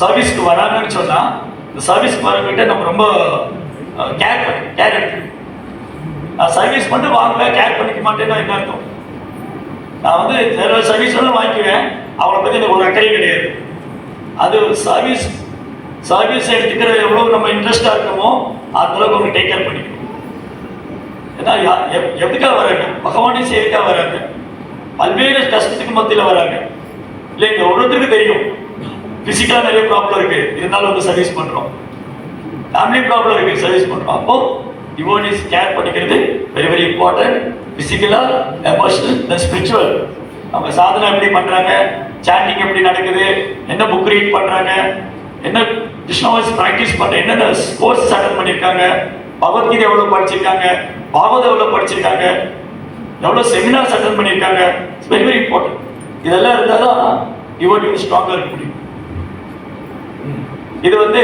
சர்வீஸ்க்கு வராங்கன்னு சொன்னால், இந்த சர்வீஸ்க்கு வரவங்கிட்ட நம்ம ரொம்ப கேர் எடுக்கணும். நான் சர்வீஸ் மட்டும் வாங்குவேன், கேர் பண்ணிக்க மாட்டேன்னா என்ன அர்த்தம்? நான் வந்து சர்வீஸ் வந்து வாங்கிக்குவேன், அவளை பற்றி எனக்கு ஒரு அக்கறையும் கிடையாது. அது சர்வீஸ் எடுத்துக்கிற எவ்வளோ நம்ம இன்ட்ரெஸ்டாக இருக்கணுமோ அதுளவுக்கு அவங்க டேக் கேர் பண்ணிக்கணும். ஏன்னா எதுக்காக வராங்க? பகவானே சேவைக்காக வராங்க, பல்வேறு கஷ்டத்துக்கு மத்தியில் வராங்க. இல்லை இங்கே ஒவ்வொருத்தருக்கு தெரியும் ஃபிசிக்கலாக நிறைய ப்ராப்ளம் இருக்குது, இருந்தாலும் வந்து சர்வீஸ் பண்ணுறோம். ஃபேமிலி ப்ராப்ளம் இருக்குது, சர்வீஸ் பண்ணுறோம். அப்போது டிவோட்டிஸ் கேர் பண்ணிக்கிறது வெரி வெரி இம்பார்ட்டன்ட். ஃபிசிக்கலாக, எமோஷனல், தென் ஸ்பிரிச்சுவல். அவங்க சாதனை எப்படி பண்ணுறாங்க, சாண்டிங் எப்படி நடக்குது, என்ன புக் ரீட் பண்ணுறாங்க, என்ன கிருஷ்ணாவாஸ் ப்ராக்டிஸ் பண்ணுற, என்னென்ன கோர்ஸ் அட்டன் பண்ணியிருக்காங்க, பகவத்கீதை எவ்வளோ படிச்சிருக்காங்க, பாகவதம் எவ்வளோ படிச்சிருக்காங்க, எவ்வளோ செமினார்ஸ் அட்டன் பண்ணியிருக்காங்க. It's very very important. இதெல்லாம் இருந்தால் தான் டிவோட்டி வந்து ஸ்ட்ராங்காக இருக்க முடியும். இது வந்து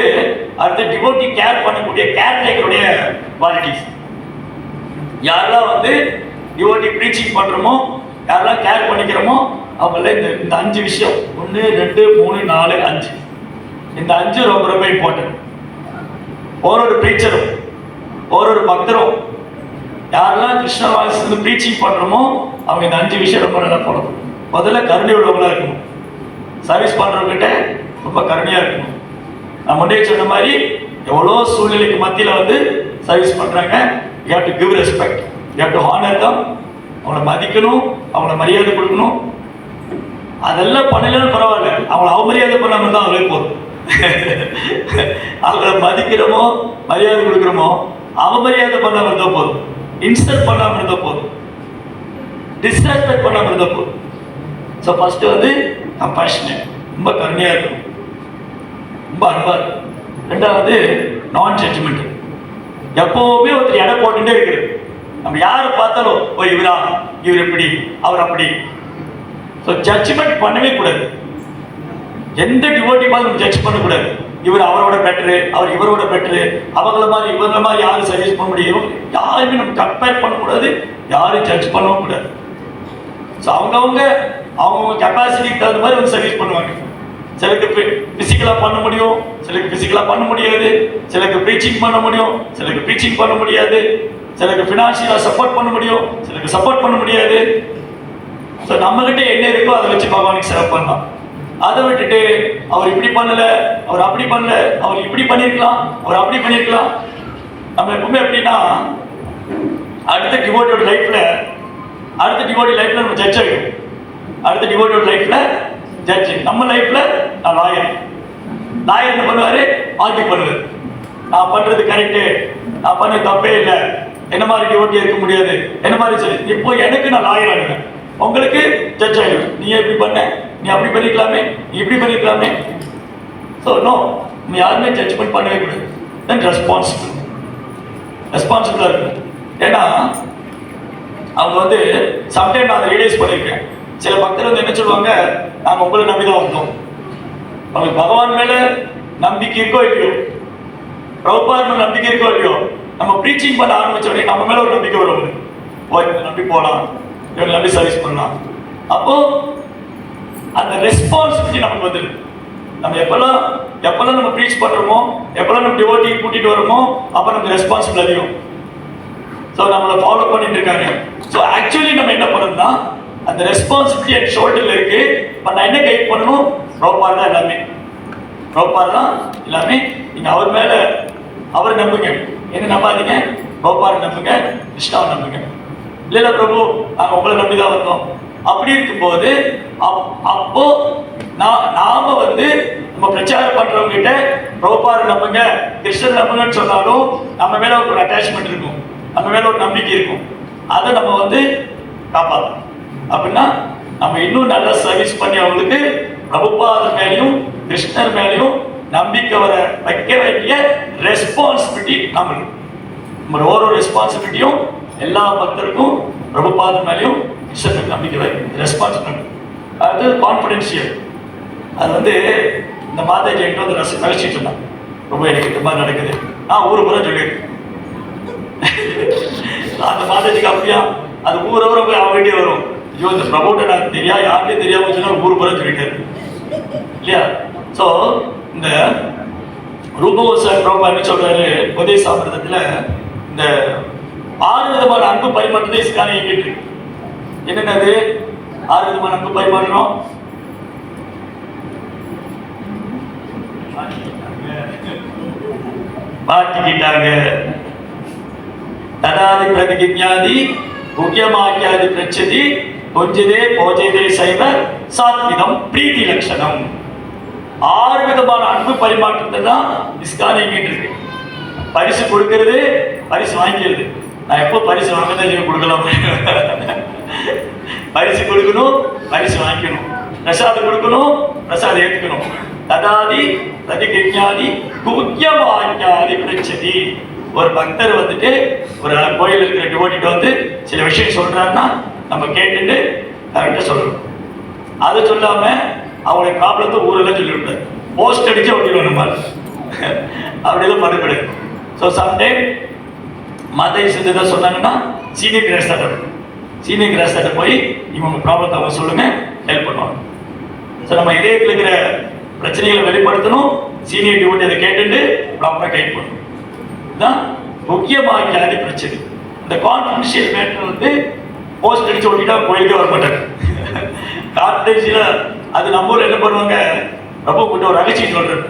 அடுத்த டிவோட்டி கேர் பண்ணக்கூடிய கேர்டேக்கருடைய குவாலிட்டிஸ். யாரெல்லாம் வந்து டிவோட்டி ப்ரீச்சிங் பண்ணுறோமோ, யாரெல்லாம் கேர் பண்ணிக்கிறோமோ, அவங்கள இந்த 5 விஷயம் 1 2 3 4 5 இந்த 5 ரொம்ப ரொம்ப இம்பார்ட்டன்ட். ஒரு ப்ரீச்சரும் ஒரு பக்தரும் யாரெல்லாம் கிருஷ்ண வாய்ஸ் வந்து ப்ரீச்சிங் பண்ணுறோமோ அவங்க இந்த 5 விஷயம் ரொம்ப நல்லா போடணும். முதல்ல கருணை உள்ளவங்களாக இருக்கணும். சர்வீஸ் பண்ணுறவங்ககிட்ட ரொம்ப கருணையாக இருக்கணும். நான் முன்னே சொன்ன மாதிரி எவ்வளோ சூழ்நிலைக்கு மத்தியில் வந்து சர்வீஸ் பண்ணுறாங்க. You have to give respect, you have to honour them. அவங்கள மதிக்கணும், அவங்கள மரியாதை கொடுக்கணும். அதெல்லாம் பண்ணலன்னு பரவாயில்ல, அவங்கள அவமரியாதை பண்ணாமல் தான் அவங்களே போதும். அவங்கள மதிக்கிறோமோ மரியாதை கொடுக்குறோமோ அவமரியாதை பண்ணாமல் இருந்தால் போதும், இன்சல்ட் பண்ணாமல் இருந்தால் போதும், டிஸ்ரெஸ்பெக்ட் பண்ணாமல் இருந்தால் போதும். ஸோ ஃபஸ்ட்டு வந்து கம்பேஷனேட், ரொம்ப கருணையாக இருக்கணும், ரொம்ப அன்பாக இருக்கும். ரெண்டாவது நான் ஜட்ஜ்மெண்ட். எப்போவுமே ஒருத்தர் எடை போட்டுட்டே இருக்குது. நம்ம யாரை பார்த்தாலும் ஓ இவரா, இவர் எப்படி, அவர் அப்படி. ஸோ ஜட்ஜ்மெண்ட் பண்ணவே கூடாது. எந்த டிவோட்டி மாதிரி நம்ம ஜட்ஜ் பண்ணக்கூடாது. இவர் அவரோட பெட்டரு, அவர் இவரோட பெட்டரு, அவங்கள மாதிரி இவங்கள மாதிரி யாரும் சர்வீஸ் பண்ண முடியும், யாருமே நம்ம கம்பேர் பண்ணக்கூடாது, யாரும் ஜட்ஜ் பண்ணவும் கூடாது. ஸோ அவங்கவுங்க கெப்பாசிட்டிக்கு தகுந்த மாதிரி வந்து சர்வீஸ் பண்ணுவாங்க. சிலருக்கு பிசிக்கலாக பண்ண முடியும், சிலருக்கு பிசிக்கலாக பண்ண முடியாது, சிலருக்கு ப்ரீச்சிங் பண்ண முடியும், சிலருக்கு ப்ரீச்சிங் பண்ண முடியாது, சிலருக்கு ஃபினான்ஷியலாக சப்போர்ட் பண்ண முடியும், சிலருக்கு சப்போர்ட் பண்ண முடியாது. ஸோ நம்மகிட்ட என்ன இருக்கோ அதை வச்சு பகவானுக்கு சேவை பண்ணலாம். அதை விட்டுட்டு அவர் இப்படி பண்ணல, அவர் அப்படி பண்ணல, அவர் இப்படி பண்ணியிருக்கலாம், அவர் அப்படி பண்ணியிருக்கலாம். நம்ம எப்பவுமே எப்படின்னா அடுத்த டிவோட்டியோட லைஃப்ல நம்ம ஜட்ஜ் ஆகிடும். அடுத்த டிவோட்டியோட லைஃப்ல ஜட்ஜ், நம்ம லைஃப்ல நான் லாயர் என்ன பண்ணுவாரு, ஆர்கியூ பண்ணுவார். நான் பண்றது கரெக்டு, நான் பண்ண தப்பே இல்லை, என்ன மாதிரி டிவோட்டியா இருக்க முடியாது, என்ன மாதிரி சொல்லி இப்போ எனக்கு நான் லாயர் ஆகிடுவேன், உங்களுக்கு ஜட்ஜ் ஆகிடுவேன். நீ எப்படி பண்ண, நீ அப்படி பண்ணிக்கலாமே, நீ இப்படி பண்ணிக்கலாமே. ஸோ நோ, நீ யாருமே ஜட்ஜ்மெண்ட் பண்ணவே கூடாது. தென் ரெஸ்பான்சிபிளாக இருக்கு. ஏன்னா அவங்க வந்து சம்டைம் நான் அதை ரியலைஸ் பண்ணியிருக்கேன். சில பக்தர் வந்து என்ன சொல்லுவாங்க, நாங்கள் உங்களை நம்பி தான் வந்தோம். அவங்களுக்கு பகவான் மேலே நம்பிக்கை இருக்கோ இல்லையோ, பிரபுபாத் மேலே நம்பிக்கை இருக்கோ இல்லையோ, நம்ம ப்ரீச்சிங் பண்ண ஆரம்பிச்ச உடனே நம்ம மேலே ஒரு நம்பிக்கை வரும். இவங்க நம்பி போகலாம், இவங்க நம்பி சர்வீஸ் பண்ணலாம். அப்போது அந்த ரெஸ்பான்சிபிலிட்டி நமக்கு வந்துடுது. நம்ம எப்பெல்லாம் நம்ம ப்ரீச் பண்ணுறோமோ, எப்பெல்லாம் நம்ம டிவோட்டி கூட்டிகிட்டு வரோமோ, அப்போ நமக்கு ரெஸ்பான்சிபிள் அதிகம். ஸோ நம்மளை ஃபாலோ பண்ணிட்டு இருக்காங்க. ஸோ ஆக்சுவலி நம்ம என்ன பண்ணணும்னா அந்த ரெஸ்பான்சிபிலிட்டி என் ஷோல்டரில் இருக்கு. இப்போ நான் என்ன கைட் பண்ணணும், ப்ரோப்பார் தான் எல்லாமே, நீங்கள் அவர் மேலே அவரை நம்புங்க, என்ன நம்பாதீங்க, ப்ரோப்பார் நம்புங்க, கிருஷ்ணாவை நம்புங்க. இல்லை பிரபு நாங்கள் உங்களை நம்பி தான் வந்தோம். அப்படி இருக்கும்போது அப்போ நாம வந்து நம்ம பிரச்சாரம் பண்றவங்க கிட்ட பிரபுபாத நம்புங்க, கிருஷ்ணர் நம்புங்கன்னு சொன்னாலும் நம்ம மேல ஒரு அட்டாச்மெண்ட் இருக்கும், நம்ம மேல ஒரு நம்பிக்கை இருக்கும். அதை நம்ம வந்து காப்பாற்றணும். அப்படின்னா நம்ம இன்னும் நல்ல சர்வீஸ் பண்ணி அவங்களுக்கு பிரபுபாதர் மேலையும் கிருஷ்ணர் மேலையும் நம்பிக்கை வைக்க வேண்டிய ரெஸ்பான்சிபிலிட்டி நம்மளுக்கு. நம்ம ஒரு ரெஸ்பான்சிபிலிட்டியும் எல்லா பக்தருக்கும் பிரபுபாதர் மேலையும் கிருஷ்ணருக்கு நம்பிக்கை வைக்க ரெஸ்பான்சிபிலிட்டி. அது கான்ஃபிடென்ஷியல். அது வந்து இந்த மாதாஜி என்கிட்ட வந்து ரசிச்சுட்டு இருந்தாங்க. ரொம்ப எனக்கு இந்த மாதிரி நடக்குது, நான் ஊர் பூரா சொல்லியிருக்கேன். அந்த மாதாஜிக்கு அப்படியா அது ஊரவரை போய் அவங்ககிட்டே வரும். ஐயோ இந்த பிரபோட்ட நான் யாருக்கே தெரியாம சொன்னா ஊர் பூரா சொல்லிட்டாரு இல்லையா? ஸோ இந்த ரூபோசார் பிரபா என்ன சொல்றாரு, உதய சாமிரதத்துல இந்த 6 விதமான அன்பு பரிமாற்றத்தை இஸ்கான் இயங்கிட்டு இருக்கு. என்னென்னது 6 விதமான அன்பு பரிமாற்றம்? மாட்டிக்கிட்டாங்க. ததாதி பிரதிஜ்ஞாதி முக்கியமாக்கியாதி பிரச்சதி கொஞ்சதே போஜதே சைவ சாத்விதம் பிரீதி லட்சணம். 6 விதமான அன்பு பரிமாற்றத்தை தான் இஸ்கான் இயங்கிட்டு இருக்கு. பரிசு கொடுக்கிறது, பரிசு வாங்கிக்கிறது. நான் எப்போ பரிசு வாங்கதான் கொடுக்கலாம். பரிசு கொடுக்கணும், பரிசு வாங்கிக்கணும். பிரசாதம் கொடுக்கணும், பிரசாதம் ஏற்றுக்கணும். ததாதி பிரதிஜ்ஞாதி குக்கியமாக்கியாதி பிரச்சதி. ஒரு பக்தர் வந்துட்டு ஒரு கோயில் இருக்கிற டிவோட்டிட்ட வந்து சில விஷயம் சொல்றாருன்னா நம்ம கேட்டுட்டு கரெக்டா சொல்லணும். அதை சொல்லாம அவங்களுடைய ப்ராப்ளத்தை ஊரெல்லாம் சொல்லிவிட்டார். போஸ்ட் அடிச்சு ஓட்டிடுவோம் நம்ம. அப்படியெல்லாம் பண்ணக்கூடாது. ஸோ சம்டைம் மாதாஜி செஞ்சதா சொன்னாங்கன்னா சீனியர் கிராஸ்டாட்ட போய் இவங்க ப்ராப்ளத்தை அவங்க சொல்லுங்க, ஹெல்ப் பண்ணுவாங்க. ஸோ நம்ம இதயத்தில் இருக்கிற பிரச்சனைகளை வெளிப்படுத்தணும், சீனியர் டிவோட்டி அதை கேட்டுட்டு ப்ராப்பராக கைட் பண்ணணும். இதுதான் முக்கியமாக பிரச்சனை. இந்த கான்ஃபிடென்ஷியல் மேட்டர் வந்து போஸ்ட் அடிச்சு ஓட்டிட்டா கோயிலுக்கே வர மாட்டாங்க. கான்ஃபிடென்ஷியல் அது நம்ம ஊரில் என்ன பண்ணுவாங்க, ரொம்ப கிட்ட ஒரு ரகசியம் சொல்றாரு.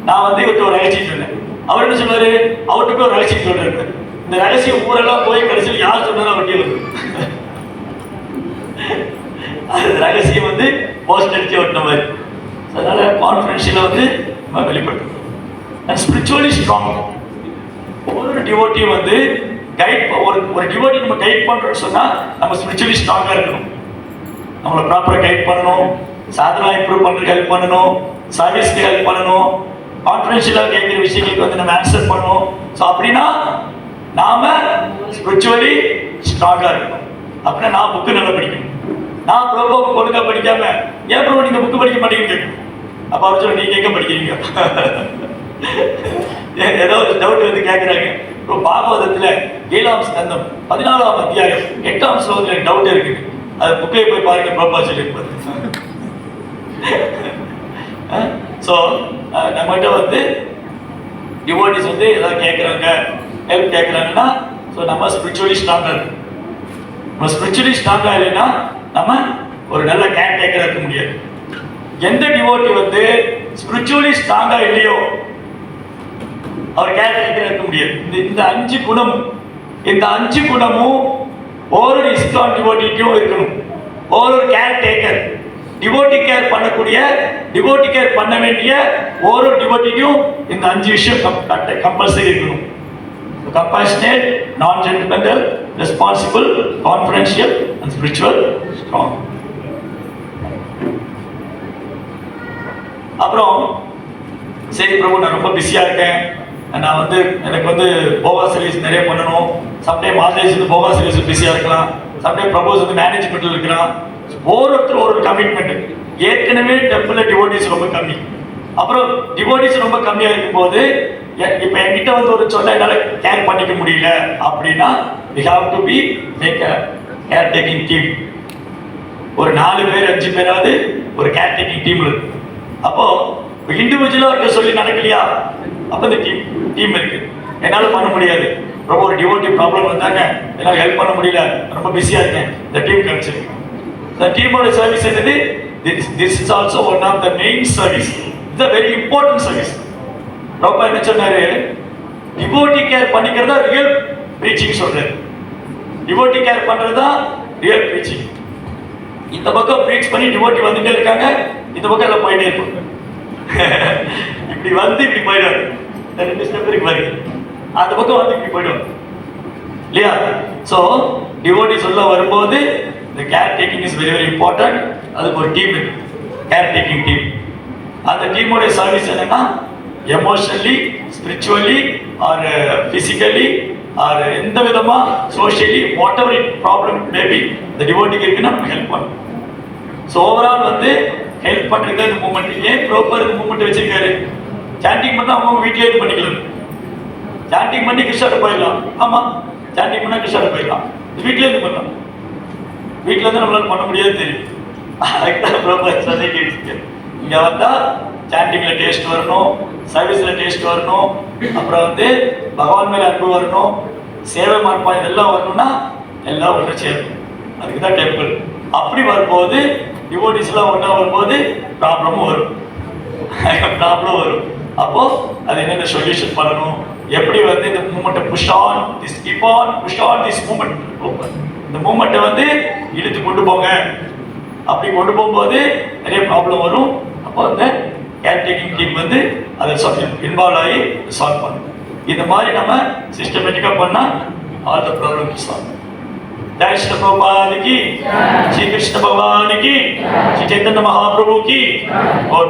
நான் வந்து இவர்கிட்ட ஒரு ரகசியம் சொன்னேன். அவர் என்ன சொன்னாரு, அவர்கிட்ட ஒரு ரகசியம் சொல்றாரு. இந்த ரகசியம் ஊரெல்லாம் போய் கடைசியில் யார் சொன்னாலும் அவர்கிட்ட வருது. அது ரகசியம் வந்து போஸ்ட் அடிச்சு ஓட்டின மாதிரி. அதனால கான்ஃபிடென்ஷியலை வந்து நம்ம வெளிப்படுத்தணும். And spiritually strong. ஒரு டிவோட்டி வந்து கைட் ஒரு டிவோட்டி நம்ம கைட் பண்றோம்னு சொன்னா நம்ம ஸ்பிரிச்சுவலி ஸ்ட்ராங்கா இருக்கணும். நம்மளை ப்ராப்பரா கைட் பண்ணணும், சாதனா இம்ப்ரூவ் பண்றதுக்கு ஹெல்ப் பண்ணணும், சர்வீஸ்க்கு ஹெல்ப் பண்ணணும், கான்ஃபிடென்ஷியலாக கேட்குற விஷயங்களுக்கு வந்து நம்ம ஆன்சர் பண்ணணும். ஸோ அப்படின்னா நாம ஸ்பிரிச்சுவலி ஸ்ட்ராங்கா இருக்கணும். அப்படின்னா நான் புக்கு நல்லா படிக்கணும். நான் ப்ரோபோ ஒழுங்கா படிக்காம ஏன் ப்ரோ நீங்க புக்கு படிக்க மாட்டேங்குன்னு கேட்கணும். அப்ப அவர் சொல்ல நீங்க எங்க படிக்கிறீங்க? ஏதோ ஒரு டவுட் வந்து கேட்கிறாங்க. இப்போ பாகவதத்துல 7ஆம் ஸ்கந்தம் 14ஆம் அத்தியாயம் 8ஆம் ஸ்லோகத்துல டவுட் இருக்கு. அது புக்கை போய் பாருங்க, ப்ரோபா சொல்லியிருப்பாரு. ஸோ நம்மகிட்ட வந்து டிவோட்டிஸ் வந்து ஏதாவது கேட்குறாங்க, ஹெல்ப் கேட்குறாங்கன்னா ஸோ நம்ம ஸ்பிரிச்சுவலி ஸ்ட்ராங்காக இருக்கு. நம்ம ஸ்பிரிச்சுவலி ஸ்ட்ராங்காக இல்லைன்னா நம்ம ஒரு நல்ல கேர் டேக்கராக இருக்க முடியாது. எந்த டிவோட்டி வந்து ஸ்பிரிச்சுவலி ஸ்ட்ராங்காக இல்லையோ அவர் கேர் டேக்கராக இருக்க முடியாது. இந்த 5 குணம், இந்த 5 குணமும் ஒரு இஸ்கான் டிவோட்டிக்கும் இருக்கணும். ஒரு கேர் டேக்கர் டிவோட்டி கேர் பண்ணக்கூடிய, டிவோட்டி கேர் பண்ண வேண்டிய ஒரு டிவோட்டிக்கும் இந்த 5 விஷயம் கம்பல்சரி இருக்கணும். கம்பேஷனேட், நான் judgemental, responsible, confidential and spiritual strong. அப்புறம் சரி பிரபு நான் ரொம்ப பிஸியா இருக்கேன், நான் வந்து எனக்கு வந்து போகா சர்வீஸ் நிறைய பண்ணணும். சம்டைம் மாதேஜ் வந்து போகா சர்வீஸ் பிஸியா இருக்கலாம், சம்டைம் பிரபோஸ் வந்து மேனேஜ்மெண்ட்ல இருக்கலாம். ஒவ்வொருத்தரும் ஒரு கமிட்மெண்ட். ஏற்கனவே டெம்பிள்ல டிவோட்டிஸ் ரொம்ப கம்மி, அப்புறம் டிவோட்டிஸ் ரொம்ப கம்மியா இருக்கும் போது இப்ப என்கிட்ட வந்து ஒரு சொல்ல என்னால கேர் பண்ணிக்க முடியல அப்படின்னா we have to be make a care taking team. ஒரு 4 பேர் 5 பேராவது ஒரு கேர் டேக்கிங் டீம் இருக்கு. அப்போ இண்டிவிஜுவலா இருக்க சொல்லி நடக்கலையா, அப்ப இந்த டீம் இருக்கு. என்னால பண்ண முடியாது, ரொம்ப ஒரு டிவோட்டி ப்ராப்ளம் வந்தாங்க, என்னால ஹெல்ப் பண்ண முடியல, ரொம்ப பிஸியா இருக்கேன், இந்த டீம் கிடைச்சிருக்கு. இந்த டீமோட சர்வீஸ் என்னது? This is also one of the main service. It's a very important service. ரொம்ப என்ன சொன்னாரு, டிவோட்டி கேர் பண்ணிக்கிறதா ரியல் பிரீச்சிங் சொல்றாரு. டிவோட்டி கேர் பண்றதா ரியல் பிரீச்சிங். இந்த பக்கம் பிரீச் பண்ணி டிவோட்டி வந்துட்டே இருக்காங்க, இந்த பக்கம் எல்லாம் போயிட்டே இருப்பாங்க. இப்படி வந்து இப்படி போயிடுவாரு. இந்த 2 ஸ்டெப் இருக்கு பாருங்க, அந்த பக்கம் வந்து இப்படி போயிடுவாங்க இல்லையா? ஸோ டிவோட்டிஸ் உள்ள வரும்போது இந்த care taking is very very important. அதுக்கு ஒரு டீம் இருக்கு, கேர் டேக்கிங் டீம். அந்த டீமோடைய சர்வீஸ் என்னன்னா emotionally, spiritually or physically or எந்த விதமா socially whatever it problem maybe இந்த டிவோட்டிக்கு இருக்குன்னா நம்ம ஹெல்ப் பண்ணணும். ஸோ ஓவரால் வந்து ஹெல்ப் பண்ணுறது இந்த மூமெண்ட். ஏன் ப்ராப்பர் இந்த மூமெண்ட் வச்சிருக்காரு? சாண்டிங் பண்ணால் அவங்க வீட்டிலே இது பண்ணிக்கலாம். சாண்டிங் பண்ணி கிருஷ்ணாட்ட போயிடலாம். ஆமாம், சாண்டிங் பண்ணால் கிருஷ்ணாட்ட போயிடலாம். வீட்டிலே இருந்து பண்ணலாம். வீட்டில் இருந்து நம்மளால பண்ண முடியாது தெரியும். அதுக்கு ப்ராப்பர் சொசைட்டி இருக்கு. இங்கே வந்தால் சாண்டிங்கில் டேஸ்ட் வரணும், சர்வீஸில் டேஸ்ட் வரணும், அப்புறம் வந்து பகவான் மேலே அன்பு வரணும், சேவை மனப்பான் இதெல்லாம் வரணும்னா எல்லாம் ஒன்று சேரணும். அதுக்கு தான் டெம்பிள். அப்படி வரும்போது டிவோட்டிஸ்லாம் ஒன்றா வரும்போது ப்ராப்ளமும் வரும், ப்ராப்ளம் வரும். அப்போ அது என்னென்ன சொல்யூஷன் பண்ணணும், எப்படி வந்து இந்த மூமெண்ட்டை push on this keep on push on this moment, இந்த மூமெண்ட்டை வந்து இழுத்து கொண்டு போங்க. அப்படி கொண்டு போகும்போது நிறைய ப்ராப்ளம் வரும். அப்போ அந்த கேர் டேக்கிங் டீம் வந்து அதை இன்வால்வ் ஆகி சால்வ் பண்ணும். இந்த மாதிரி நம்ம சிஸ்டமேட்டிக்காக பண்ணால் ஆல் த ப்ராப்ளம் சால்வ். जय श्री प्रभुपाद की, श्री कृष्ण भगवान की, श्री चैतन्य महाप्रभु की, और